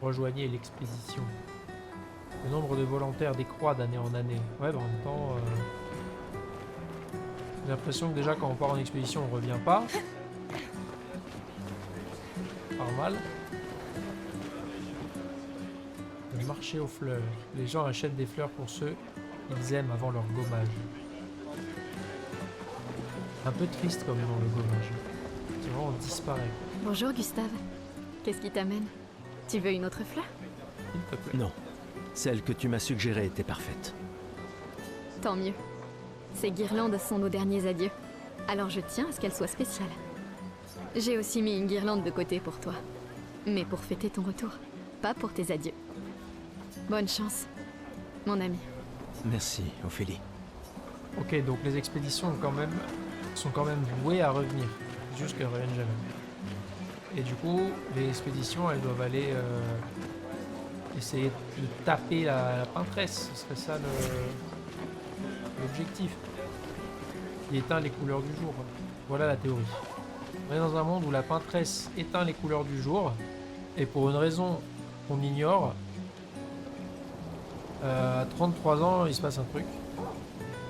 Rejoignez l'expédition. Le nombre de volontaires décroît d'année en année. Ouais, bah, en même temps... j'ai l'impression que déjà quand on part en expédition on revient pas. Normal. Le marché aux fleurs. Les gens achètent des fleurs pour ceux qu'ils aiment avant leur gommage. Un peu triste quand même le gommage. C'est vraiment on disparaît. Bonjour Gustave. Qu'est-ce qui t'amène? Tu veux une autre fleur? S'il te plaît. Non. Celle que tu m'as suggérée était parfaite. Tant mieux. Ces guirlandes sont nos derniers adieux. Alors je tiens à ce qu'elles soient spéciales. J'ai aussi mis une guirlande de côté pour toi. Mais pour fêter ton retour, pas pour tes adieux. Bonne chance, mon ami. Merci, Ophélie. Ok, donc les expéditions sont quand même vouées à revenir. Juste qu'elles reviennent jamais. Et du coup, les expéditions, elles doivent aller essayer de taper la peintresse. Ce serait ça l'objectif. Qui éteint les couleurs du jour. Voilà la théorie. On est dans un monde où la peintresse éteint les couleurs du jour. Et pour une raison qu'on ignore, à 33 ans, il se passe un truc.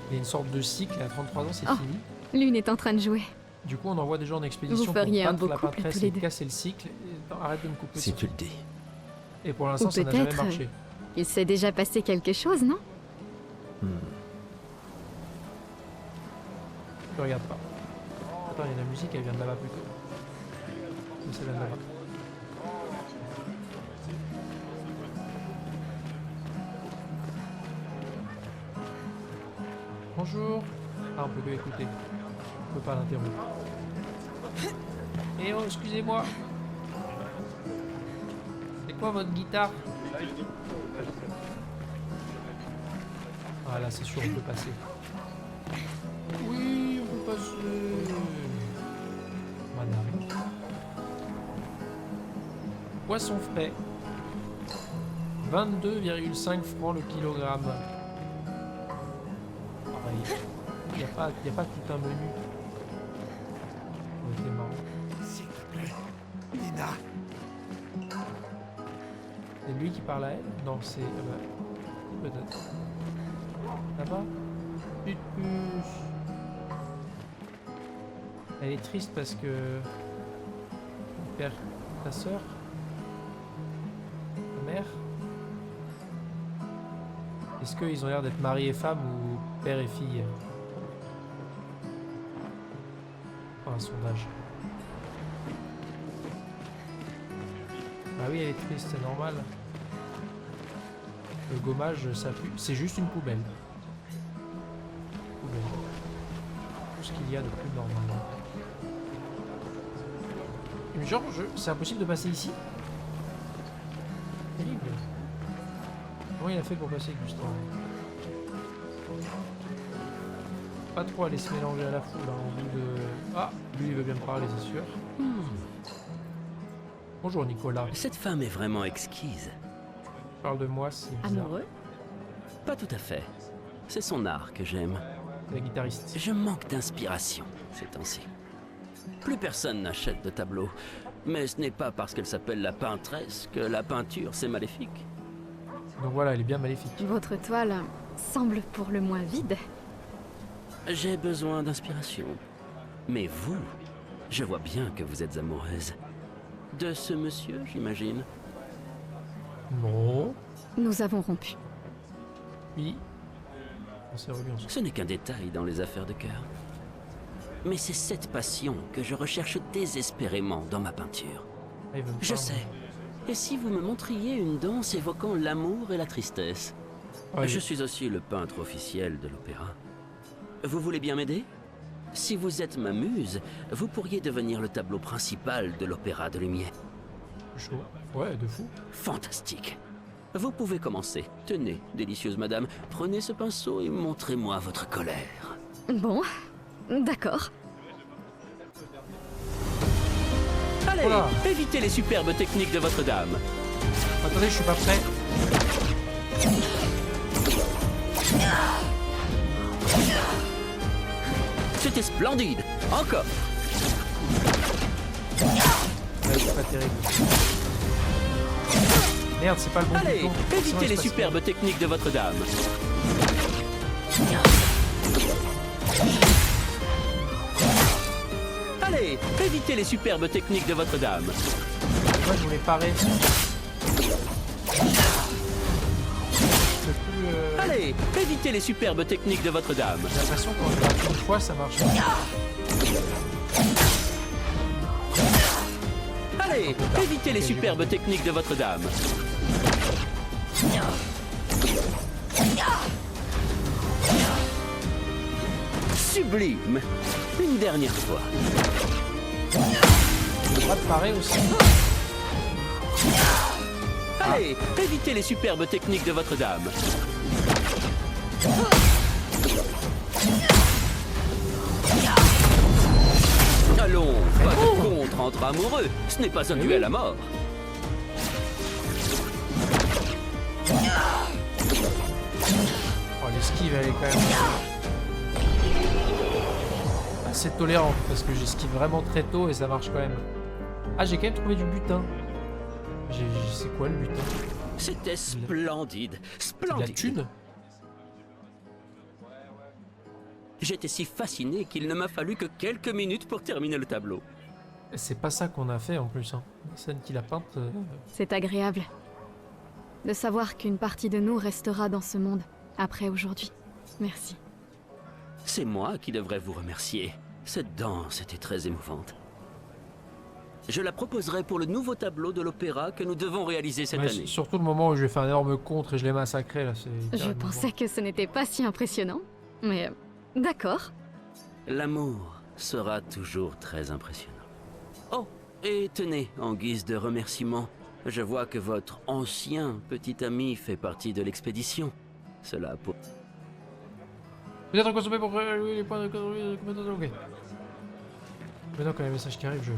Il y a une sorte de cycle. À 33 ans, c'est Oh. fini. L'une est en train de jouer. Du coup, on envoie des gens en expédition Vous pour feriez un battre beau la couple, peintresse tous les et deux. casser le cycle. Et arrête de me couper. Si Sophie. tu le dis. Et pour l'instant, Ou ça n'a jamais peut-être, marché. Il s'est déjà passé quelque chose, non? Je regarde pas. Attends, il y a la musique, elle vient de là-bas plutôt. Ou ça vient de là-bas. Bonjour. Ah, on peut que écouter. On peut pas l'interrompre. Eh oh, excusez-moi. C'est quoi votre guitare? Ah là, c'est sûr, on peut passer. Oui, on peut passer. Madame. Poisson frais. 22,5 francs le kilogramme. Pareil. Il n'y a pas tout un menu. C'est marrant. S'il te plaît, Nina. C'est lui qui parle à elle? Non, c'est... peut-être. Ça va? Petite puce. Elle est triste parce que... Tu perds ta soeur? Ta mère? Est-ce qu'ils ont l'air d'être mari et femme ou père et fille? Un sondage. Ah oui, elle est triste, c'est normal. Le gommage, ça pue. C'est juste une poubelle. Poubelle. Tout ce qu'il y a de plus normal. Mais genre, c'est impossible de passer ici? Terrible. Comment il a fait pour passer, Gustave? Pas trop aller se mélanger à la foule, hein, en vue de... Ah, lui il veut bien me parler, c'est sûr. Bonjour Nicolas. Cette femme est vraiment exquise. Parle de moi, c'est bizarre. Amoureux? Pas tout à fait. C'est son art que j'aime. La guitariste. Je manque d'inspiration ces temps-ci. Plus personne n'achète de tableaux. Mais ce n'est pas parce qu'elle s'appelle la peintresse que la peinture c'est maléfique. Donc voilà, elle est bien maléfique. Votre toile semble pour le moins vide. J'ai besoin d'inspiration. Mais vous, je vois bien que vous êtes amoureuse. De ce monsieur, j'imagine. Non. Nous avons rompu. Oui. On s'est revu ensemble. Ce n'est qu'un détail dans les affaires de cœur. Mais c'est cette passion que je recherche désespérément dans ma peinture. Ah, il veut me Je parler. sais. Et si vous me montriez une danse évoquant l'amour et la tristesse? Ouais, Je suis aussi le peintre officiel de l'opéra. Vous voulez bien m'aider? Si vous êtes ma muse, vous pourriez devenir le tableau principal de l'opéra de Lumière. chaud. Ouais, de fou. Fantastique. Vous pouvez commencer. Tenez, délicieuse madame, prenez ce pinceau et montrez-moi votre colère. Bon, d'accord. Allez, Voilà. évitez les superbes techniques de votre dame. Attendez, je suis pas prêt. C'était splendide. Encore. Ouais, c'est pas terrible. Merde, c'est pas le bon Allez, bouton. Forcément, évitez il les se passe superbes techniques de votre dame. Allez, évitez les superbes techniques de votre dame. rien. Moi, je voulais parer. C'est plus... Allez, évitez les superbes techniques de votre dame. J'ai l'impression que quand je rate une fois, ça marche. Allez, évitez les superbes techniques de votre dame. Sublime. Une dernière fois. Je vais pas te parer aussi. Allez, évitez les superbes techniques de votre dame. Allons, pas de contre entre amoureux. Ce n'est pas un duel à mort. Oh, l'esquive, elle est quand même assez tolérante parce que j'esquive vraiment très tôt et ça marche quand même. Ah, j'ai quand même trouvé du butin. C'est quoi le butin? C'était splendide. C'est de la Splendide. thune? J'étais si fasciné qu'il ne m'a fallu que quelques minutes pour terminer le tableau. C'est pas ça qu'on a fait en plus. Hein. La scène qu'il a peinte. C'est agréable de savoir qu'une partie de nous restera dans ce monde après aujourd'hui. Merci. C'est moi qui devrais vous remercier. Cette danse était très émouvante. Je la proposerai pour le nouveau tableau de l'opéra que nous devons réaliser cette Ouais, année. surtout le moment où je vais faire un énorme contre et je l'ai massacré là. Je pensais que ce n'était pas si impressionnant, mais d'accord. L'amour sera toujours très impressionnant. Oh, et tenez, en guise de remerciement, je vois que votre ancien petit ami fait partie de l'expédition. Cela pour... Peut-être consommer pour les points de commandant. Ok. Maintenant, quand il y a un message qui arrive, je.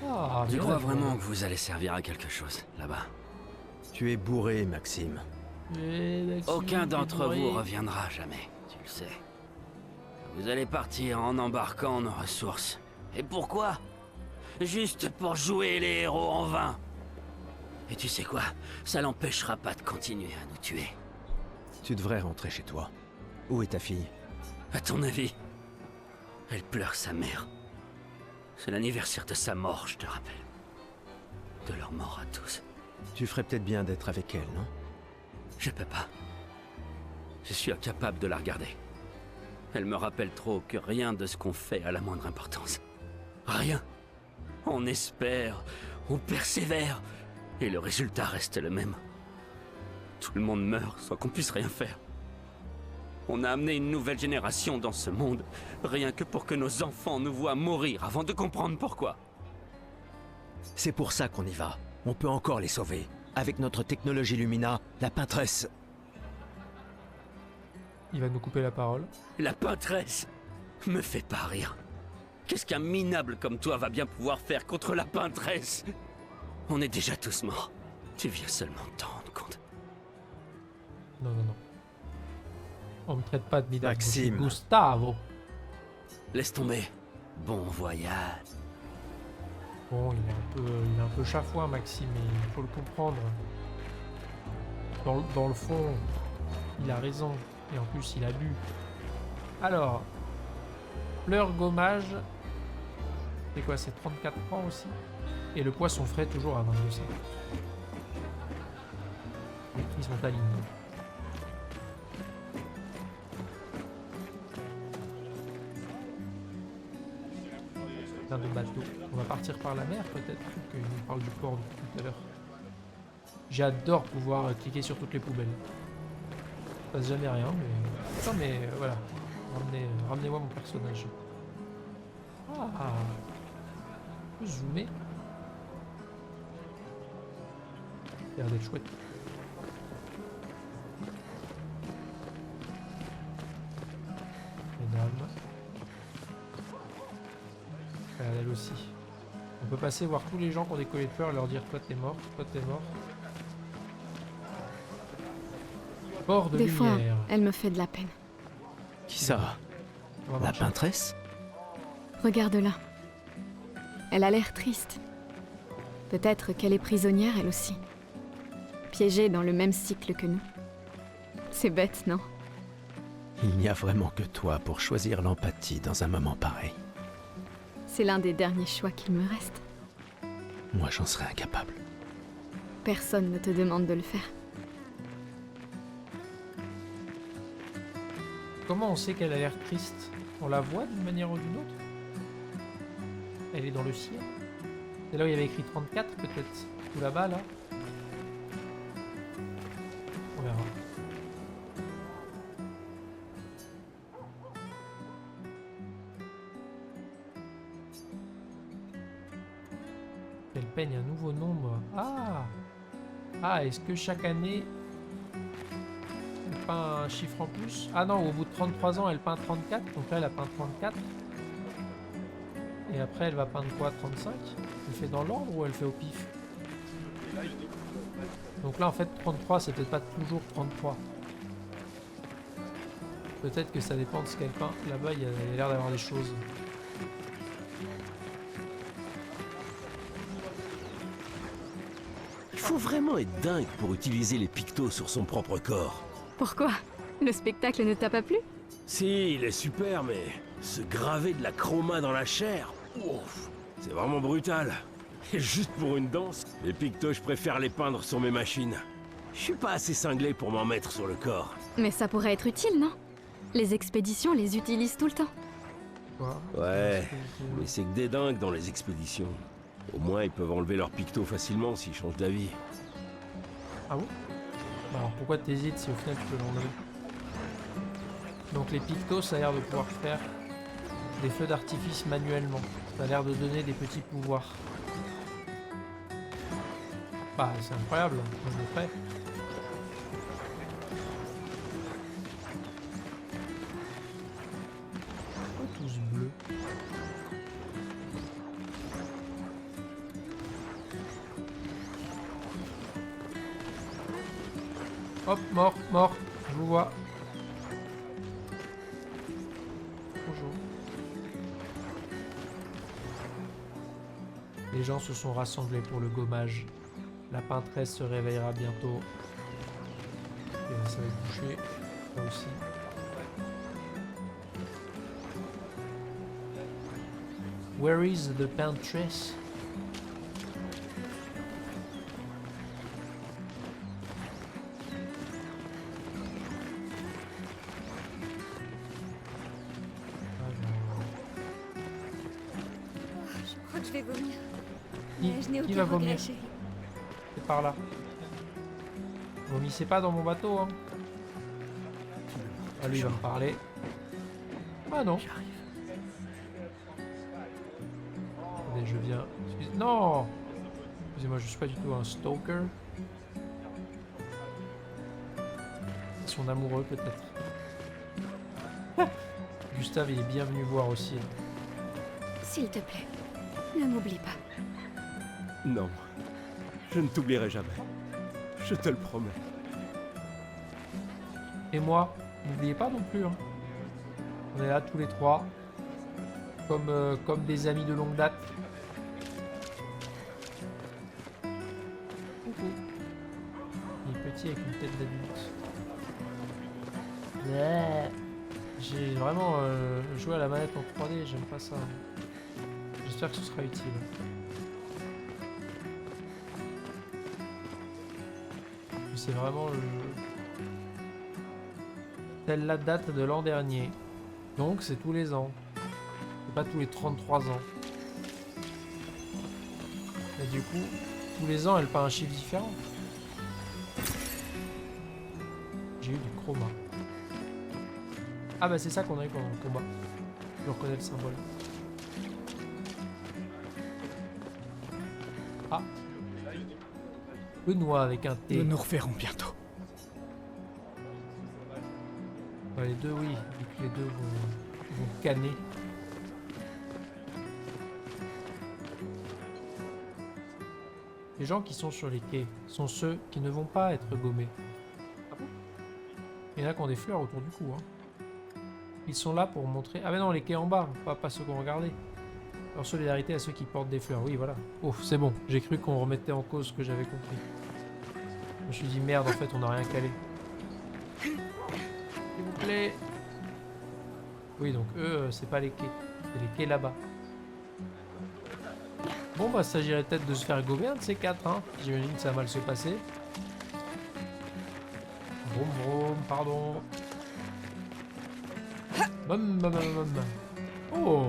Ah, Je bien, crois je vraiment que vous allez servir à quelque chose, là-bas. Tu es bourré, Maxime. Eh, Maxime, Aucun t'es d'entre bourré. vous reviendra jamais, tu le sais. Vous allez partir en embarquant nos ressources. Et pourquoi? Juste pour jouer les héros en vain. Et tu sais quoi? Ça l'empêchera pas de continuer à nous tuer. Tu devrais rentrer chez toi. Où est ta fille? À ton avis? Elle pleure sa mère. C'est l'anniversaire de sa mort, je te rappelle. De leur mort à tous. Tu ferais peut-être bien d'être avec elle, non? Je peux pas. Je suis incapable de la regarder. Elle me rappelle trop que rien de ce qu'on fait a la moindre importance. Rien. On espère, on persévère, et le résultat reste le même. Tout le monde meurt sans qu'on puisse rien faire. On a amené une nouvelle génération dans ce monde, rien que pour que nos enfants nous voient mourir avant de comprendre pourquoi. C'est pour ça qu'on y va. On peut encore les sauver. Avec notre technologie Lumina, la peintresse... Il va nous couper la parole. La peintresse me fait pas rire. Qu'est-ce qu'un minable comme toi va bien pouvoir faire contre la peintresse? On est déjà tous morts. Tu viens seulement de t'en rendre compte. Non, non, non. On me traite pas de minable. Maxime. Gustavo. Laisse tomber. Bon voyage. Bon, il est un peu chafouin, Maxime, mais il faut le comprendre. Dans le fond, il a raison. Et en plus, il a bu. Alors, leur gommage, c'est quoi? C'est 34 francs aussi. Et le poisson frais, toujours à 22 cents. Les prix sont alignés. Plein de bateaux. On va partir par la mer, peut-être, qu'il nous parle du port depuis tout à l'heure. J'adore pouvoir cliquer sur toutes les poubelles. Ça passe jamais rien, mais... Non, mais voilà. Ramenez-moi mon personnage. Ah. Je peux zoomer. Regardez le chouette. Mesdames. Regarde elle aussi. On peut passer voir tous les gens qui ont des collets de fleurs et leur dire toi t'es mort, toi t'es mort. Port de Des fois, lumière. elle me fait de la peine. Qui ça? On va La marcher. peintresse? Regarde-la. Elle a l'air triste. Peut-être qu'elle est prisonnière, elle aussi. Piégée dans le même cycle que nous. C'est bête, non? Il n'y a vraiment que toi pour choisir l'empathie dans un moment pareil. C'est l'un des derniers choix qu'il me reste. Moi, j'en serais incapable. Personne ne te demande de le faire. Comment on sait qu'elle a l'air triste? On la voit d'une manière ou d'une autre? Elle est dans le ciel. C'est là où il y avait écrit 34 peut-être. Tout là-bas là. On verra. Elle peigne un nouveau nombre. Ah! Ah, est-ce que chaque année elle peint un chiffre en plus? Ah non, au bout de 33 ans, elle peint 34. Donc là, elle a peint 34. Et après, elle va peindre quoi? 35? Elle fait dans l'ordre ou elle fait au pif? Donc là, en fait, 33, c'est peut-être pas toujours 33. Peut-être que ça dépend de ce qu'elle peint. Là-bas, il y a l'air d'avoir des choses. Il faut vraiment être dingue pour utiliser les pictos sur son propre corps. Pourquoi? Le spectacle ne t'a pas plu? Si, il est super, mais se graver de la chroma dans la chair, ouf, c'est vraiment brutal. Et juste pour une danse, les pictos, je préfère les peindre sur mes machines. Je suis pas assez cinglé pour m'en mettre sur le corps. Mais ça pourrait être utile, non? Les expéditions les utilisent tout le temps. Quoi? Ouais, mais c'est que des dingues dans les expéditions. Au moins, ils peuvent enlever leurs pictos facilement s'ils changent d'avis. Ah bon? Bah alors pourquoi t'hésites si au final tu peux l'enlever? Donc les pictos, ça a l'air de pouvoir faire des feux d'artifice manuellement. Ça a l'air de donner des petits pouvoirs. Bah c'est incroyable, je le ferai. Pourquoi tous bleus? Hop, mort, mort, je vous vois. Les gens se sont rassemblés pour le gommage. La peintresse se réveillera bientôt. Et là, ça va être bouché. Là aussi. Where is the paintress? Je crois que je vais vomir. Qui- Mais je n'ai qui aucun va regret, vomir? chérie. C'est par là. Vomissez pas dans mon bateau, hein. Ah, lui, il va me parler. Ah non. Attendez, je viens. Non. Excusez-moi, je suis pas du tout un stalker. Son amoureux, peut-être. Gustave, il est bienvenu voir aussi. S'il te plaît, ne m'oublie pas. Non, je ne t'oublierai jamais. Je te le promets. Et moi, n'oubliez pas non plus. Hein. On est là tous les trois. Comme des amis de longue date. Coucou. Il est petit avec une tête d'adulte. Ouais. J'ai vraiment joué à la manette en 3D, j'aime pas ça. J'espère que ce sera utile. C'est vraiment le... Telle la date de l'an dernier. Donc c'est tous les ans. C'est pas tous les 33 ans. Et du coup, tous les ans elle peint un chiffre différent. J'ai eu du chroma. Ah bah c'est ça qu'on a eu pendant le combat. Je reconnais le symbole. Ah. Benoît avec un T. Nous nous reverrons bientôt. Ouais, les deux, oui. Vu que les deux vont canner. Les gens qui sont sur les quais sont ceux qui ne vont pas être gommés. Ah bon? Il y en a qui ont des fleurs autour du cou. Hein. Ils sont là pour montrer... Ah mais non, les quais en bas, pas ceux qu'on regardait. En solidarité à ceux qui portent des fleurs. Oui, voilà. Oh, c'est bon. J'ai cru qu'on remettait en cause ce que j'avais compris. Je me suis dit, merde, en fait, on n'a rien calé. S'il vous plaît. Oui, donc eux, c'est pas les quais. C'est les quais là-bas. Bon, bah, ça s'agirait peut-être de se faire gommer un de ces quatre, hein. J'imagine que ça va mal se passer. Vroom, vroom, pardon. Bum, bum, bum, bum. Oh!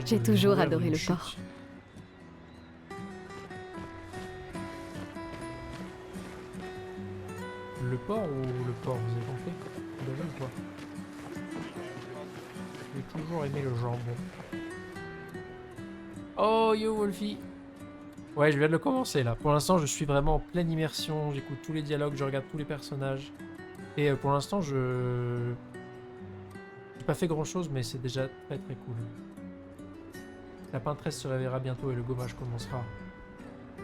J'ai toujours adoré le port. Le port ou le port, vous avez compris? Le même quoi. J'ai toujours aimé le jambon. Oh yo Wolfie! Ouais, je viens de le commencer là. Pour l'instant, je suis vraiment en pleine immersion. J'écoute tous les dialogues, je regarde tous les personnages. Et pour l'instant, j'ai pas fait grand chose, mais c'est déjà très très cool. La peintresse se réveillera bientôt et le gommage commencera.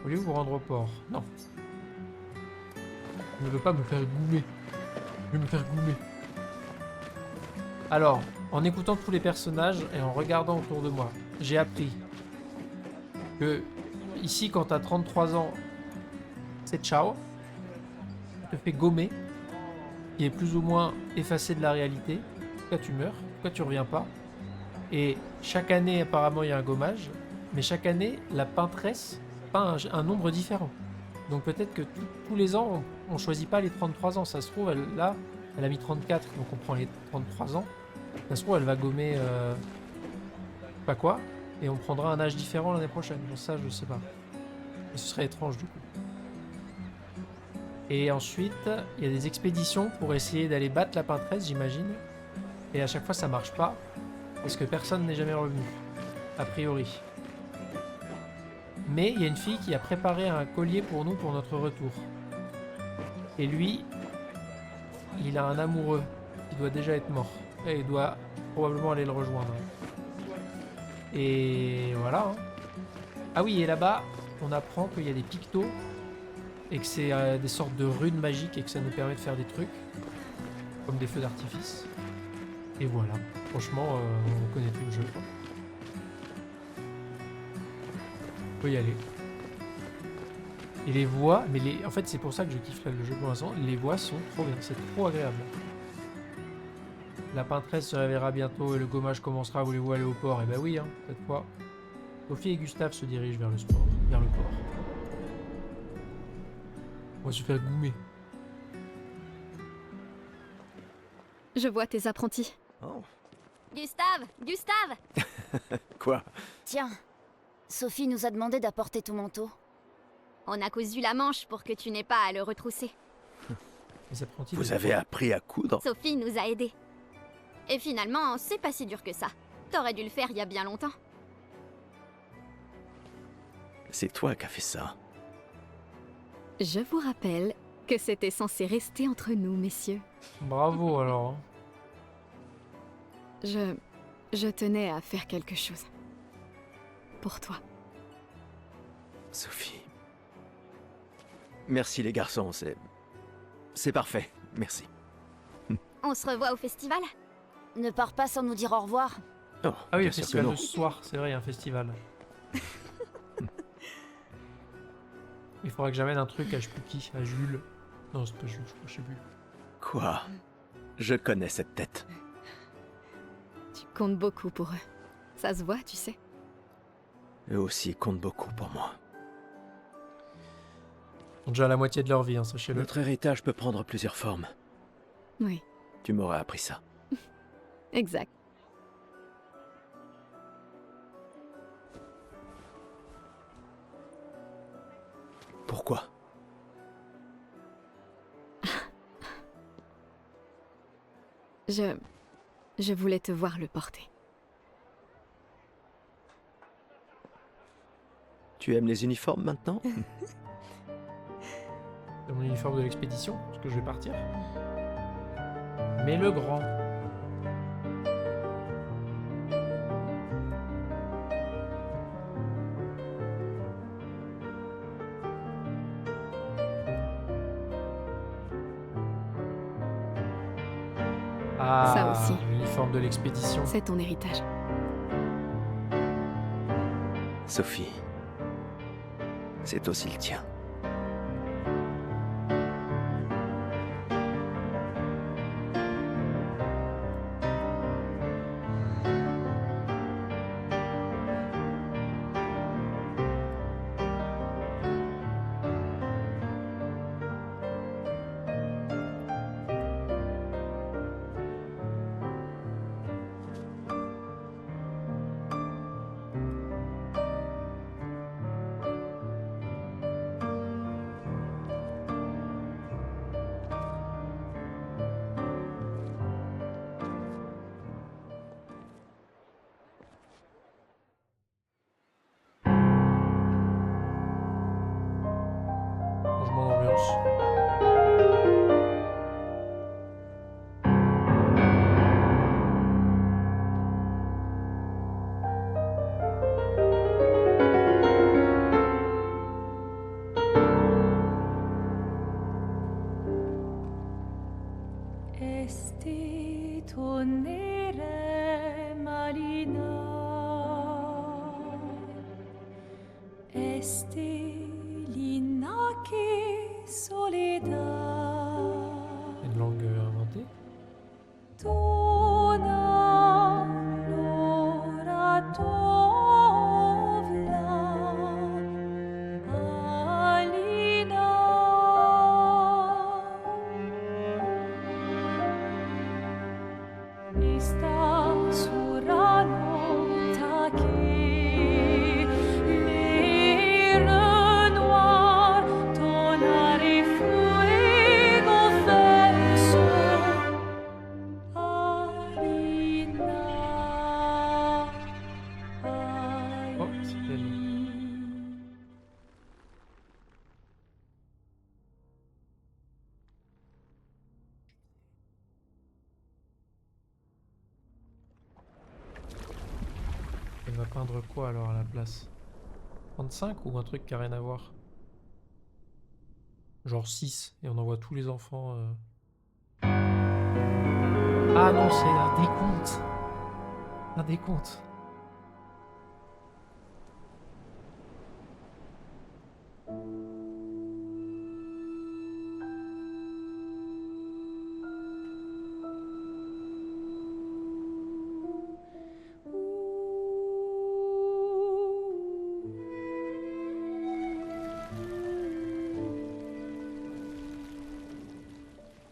Voulez-vous vous rendre au port? Non. Je ne veux pas me faire goumer. Je vais me faire goumer. Alors, en écoutant tous les personnages et en regardant autour de moi, j'ai appris que ici, quand t'as 33 ans, c'est ciao. Tu te fais gommer, qui est plus ou moins effacé de la réalité. Pourquoi tu meurs? Pourquoi tu reviens pas? Et chaque année, apparemment, il y a un gommage. Mais chaque année, la peintresse peint un nombre différent. Donc peut-être que tous les ans, on choisit pas les 33 ans. Ça se trouve, là, elle a mis 34, donc on prend les 33 ans. Ça se trouve, elle va gommer... pas quoi. Et on prendra un âge différent l'année prochaine. Bon, ça, je sais pas. Mais ce serait étrange, du coup. Et ensuite, il y a des expéditions pour essayer d'aller battre la peintresse, j'imagine. Et à chaque fois, ça marche pas. Parce que personne n'est jamais revenu. A priori. Mais il y a une fille qui a préparé un collier pour nous pour notre retour. Et lui, il a un amoureux qui doit déjà être mort. Et il doit probablement aller le rejoindre. Et voilà. Hein. Ah oui, et là-bas, on apprend qu'il y a des pictos. Et que c'est des sortes de runes magiques et que ça nous permet de faire des trucs. Comme des feux d'artifice. Et voilà. Franchement, on connaît tout le jeu. On peut y aller. Et les voix, mais les... en fait c'est pour ça que je kiffe le jeu pour l'instant, les voix sont trop bien, c'est trop agréable. La peintresse se réveillera bientôt et le gommage commencera, voulez-vous aller au port? Eh ben oui, hein, cette fois. Sophie et Gustave se dirigent vers le sport, vers le port. On va se faire goumer. Je vois tes apprentis. Oh. Gustave! Gustave! Quoi? Tiens, Sophie nous a demandé d'apporter ton manteau. On a cousu la manche pour que tu n'aies pas à le retrousser. Les apprentis. Vous avez appris à coudre? Sophie nous a aidés. Et finalement, c'est pas si dur que ça. T'aurais dû le faire il y a bien longtemps. C'est toi qui as fait ça. Je vous rappelle que c'était censé rester entre nous, messieurs. Bravo alors. Hein. Je tenais à faire quelque chose. Pour toi. Sophie. Merci les garçons, c'est parfait, merci. On se revoit au festival? Ne pars pas sans nous dire au revoir. Oh, Ah oui, bien le sûr que festival non. de ce soir, c'est vrai, il y a un festival. Il faudra que j'amène un truc à Spooky, à Jules. Non, c'est pas Jules, je sais plus. Quoi? Je connais cette tête. Tu comptes beaucoup pour eux. Ça se voit, tu sais. Eux aussi comptent beaucoup pour moi. Ils ont déjà la moitié de leur vie, hein, sachez-le. Notre héritage peut prendre plusieurs formes. Oui, Tu m'aurais appris ça. exact. Pourquoi? Je voulais te voir le porter. Tu aimes les uniformes maintenant? C'est mon uniforme de l'expédition, parce que je vais partir. Mais le grand. Ah, Ça aussi. l'uniforme de l'expédition. C'est ton héritage. Sophie. C'est aussi le tien. Changement d'ambiance. Esti tonere malina, esti linaki soledad. Une langue inventée. Tona lora tovla, alina. Ista surano taki, les renoirs, ton fuego verso, Alina, Oh, c'est elle. Elle va peindre quoi alors à la place? 35 ou un truc qui a rien à voir? Genre 6 et on envoie tous les enfants. Ah non, c'est un décompte. Un décompte.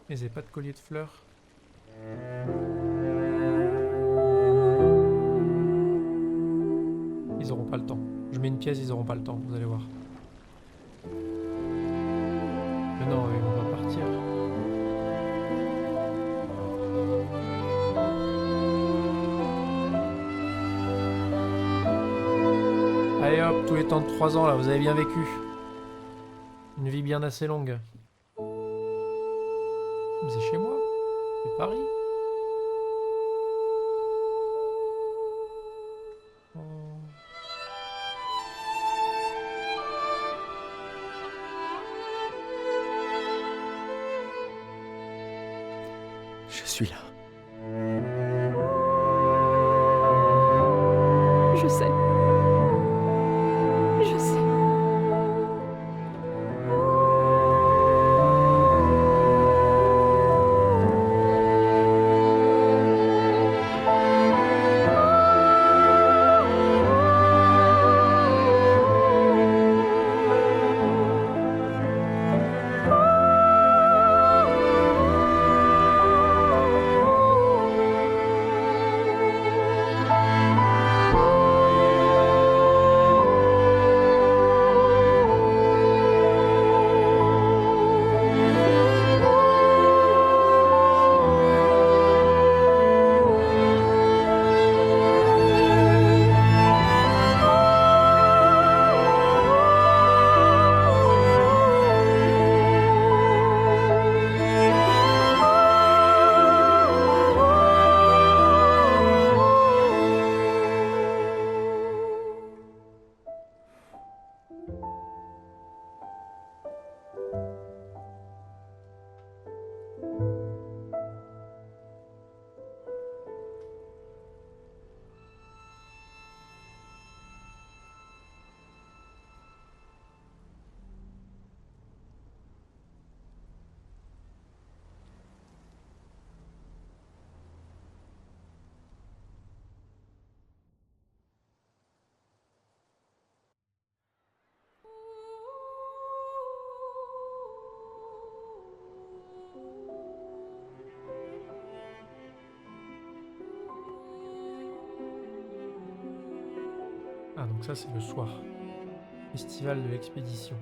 Ils avaient pas de collier de fleurs. Ils auront pas le temps. Je mets une pièce, ils auront pas le temps, vous allez voir. Mais non, ils vont pas partir. Allez hop, tous les temps de 3 ans là, vous avez bien vécu. Une vie bien assez longue. Mais c'est chez moi. C'est Paris. Oh. Je suis là. Je sais. Je sais. Ah donc ça c'est le soir. Festival de l'expédition.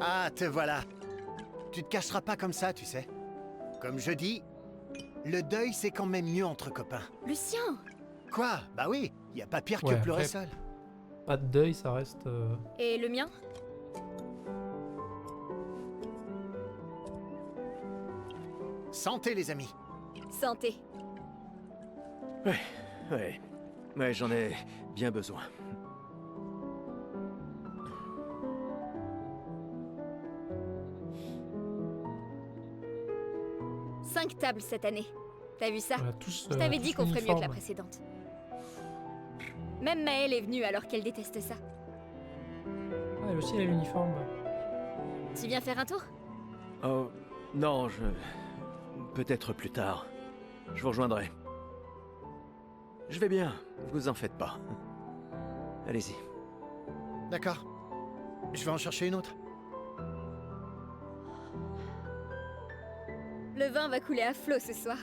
Ah, te voilà. Tu te cacheras pas comme ça, tu sais. Comme je dis, le deuil c'est quand même mieux entre copains. Lucien! Quoi? Bah oui, y a pas pire Ouais, que pleurer après- seul. Pas de deuil, ça reste... Et le mien? Santé les amis. Santé. Ouais, j'en ai bien besoin. Cinq tables cette année. T'as vu ça? On a tous, Je t'avais tous dit qu'on ferait mieux que la l'uniforme. précédente. Même Maëlle est venue alors qu'elle déteste ça. Ah, elle aussi elle a l'uniforme. Tu viens faire un tour? Oh, non, peut-être plus tard. Je vous rejoindrai. Je vais bien, vous en faites pas. Allez-y. D'accord. Je vais en chercher une autre. Le vin va couler à flot ce soir.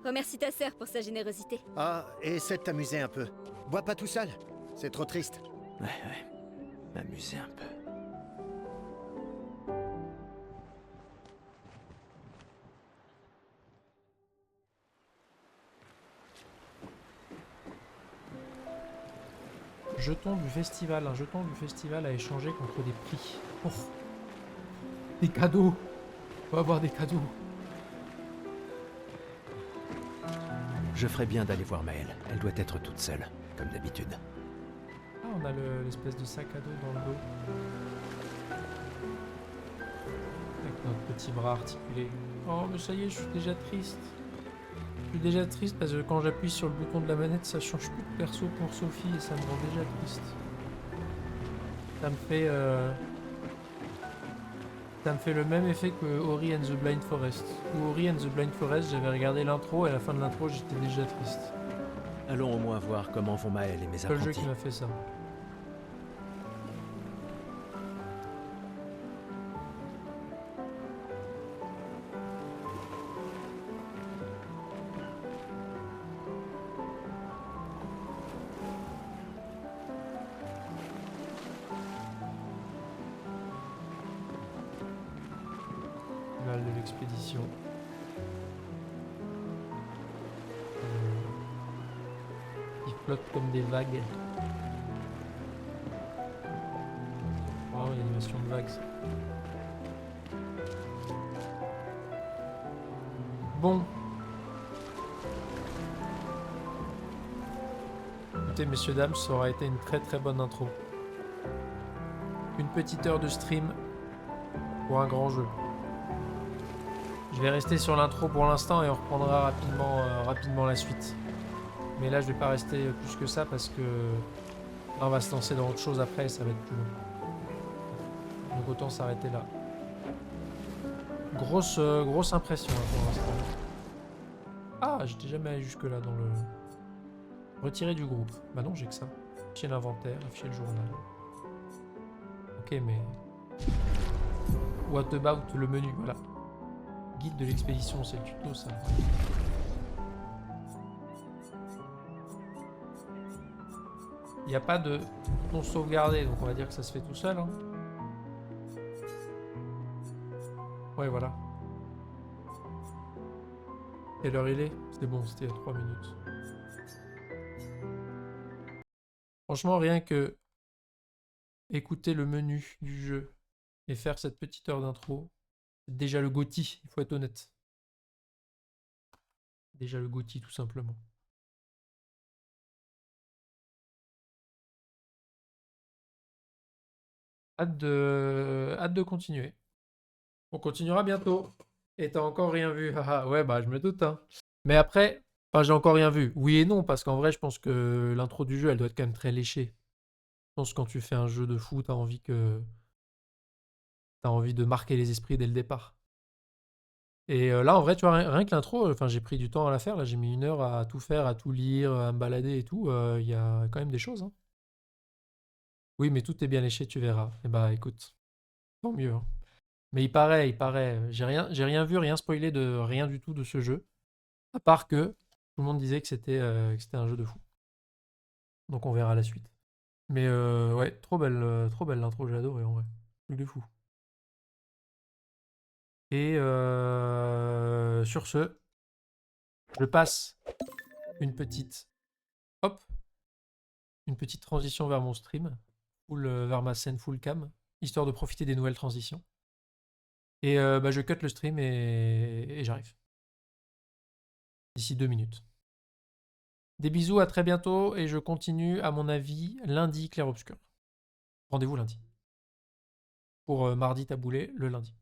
Remercie ta sœur pour sa générosité. Ah, et essaie de t'amuser un peu. Bois pas tout seul. C'est trop triste. Ouais. M'amuser un peu. Jeton du festival. Un jeton du festival à échanger contre des prix. Oh. Des cadeaux. On va avoir des cadeaux. Je ferais bien d'aller voir Maëlle. Elle doit être toute seule, comme d'habitude. Ah, on a l'espèce de sac à dos dans le dos. Avec notre petit bras articulé. Oh, mais ça y est, je suis déjà triste. suis déjà triste parce que quand j'appuie sur le bouton de la manette, ça change plus de perso pour Sophie et ça me rend déjà triste. Ça me fait le même effet que Ori and the Blind Forest. Ou Ori and the Blind Forest, j'avais regardé l'intro et à la fin de l'intro, j'étais déjà triste. Allons au moins voir comment vont Maël et mes C'est le jeu apprentis. qui m'a fait ça. Mal de l'expédition. Ils flottent comme des vagues. Oh, une animation de vagues. Ça. Bon. Écoutez, messieurs, dames, ça aura été une très très bonne intro. Une petite heure de stream pour un grand jeu. Je vais rester sur l'intro pour l'instant et on reprendra rapidement la suite. Mais là, je vais pas rester plus que ça parce que là, on va se lancer dans autre chose après et ça va être plus long. Donc autant s'arrêter là. Grosse impression là, pour l'instant. Ah, j'étais jamais allé jusque là dans le... Retirer du groupe. Bah non, j'ai que ça. Afficher l'inventaire, afficher le journal. Ok, mais... What about le menu, voilà. Guide de l'expédition, c'est le tuto, ça. Il n'y a pas de bouton sauvegarder, donc on va dire que ça se fait tout seul. Hein. Ouais, voilà. Quelle heure il est? C'est bon, c'était il y a 3 minutes. Franchement, rien que écouter le menu du jeu et faire cette petite heure d'intro, c'est déjà le GOTY, il faut être honnête. Déjà le GOTY, tout simplement. Hâte de continuer. On continuera bientôt. Et t'as encore rien vu. Haha, ouais, bah je me doute. Hein. Mais après, enfin, j'ai encore rien vu. Oui et non, parce qu'en vrai, je pense que l'intro du jeu, elle doit être quand même très léchée. Je pense que quand tu fais un jeu de fou, t'as envie de marquer les esprits dès le départ. Et là, en vrai, tu vois, rien que l'intro, enfin, j'ai pris du temps à la faire. Là, j'ai mis 1 heure à tout faire, à tout lire, à me balader et tout. Il y a quand même des choses. Hein. Oui, mais tout est bien léché, tu verras. Et bah, écoute, tant mieux. Hein. Mais il paraît. J'ai rien vu, rien spoilé de rien du tout de ce jeu. À part que tout le monde disait que c'était un jeu de fou. Donc on verra la suite. Mais ouais, trop belle l'intro, j'ai adoré en vrai. Truc de fou. Et sur ce, je passe une petite transition vers mon stream, vers ma scène full cam, histoire de profiter des nouvelles transitions. Et bah, je cut le stream et j'arrive. D'ici 2 minutes. Des bisous, à très bientôt et je continue à mon avis lundi clair-obscur. Rendez-vous lundi. Pour mardi taboulé, le lundi.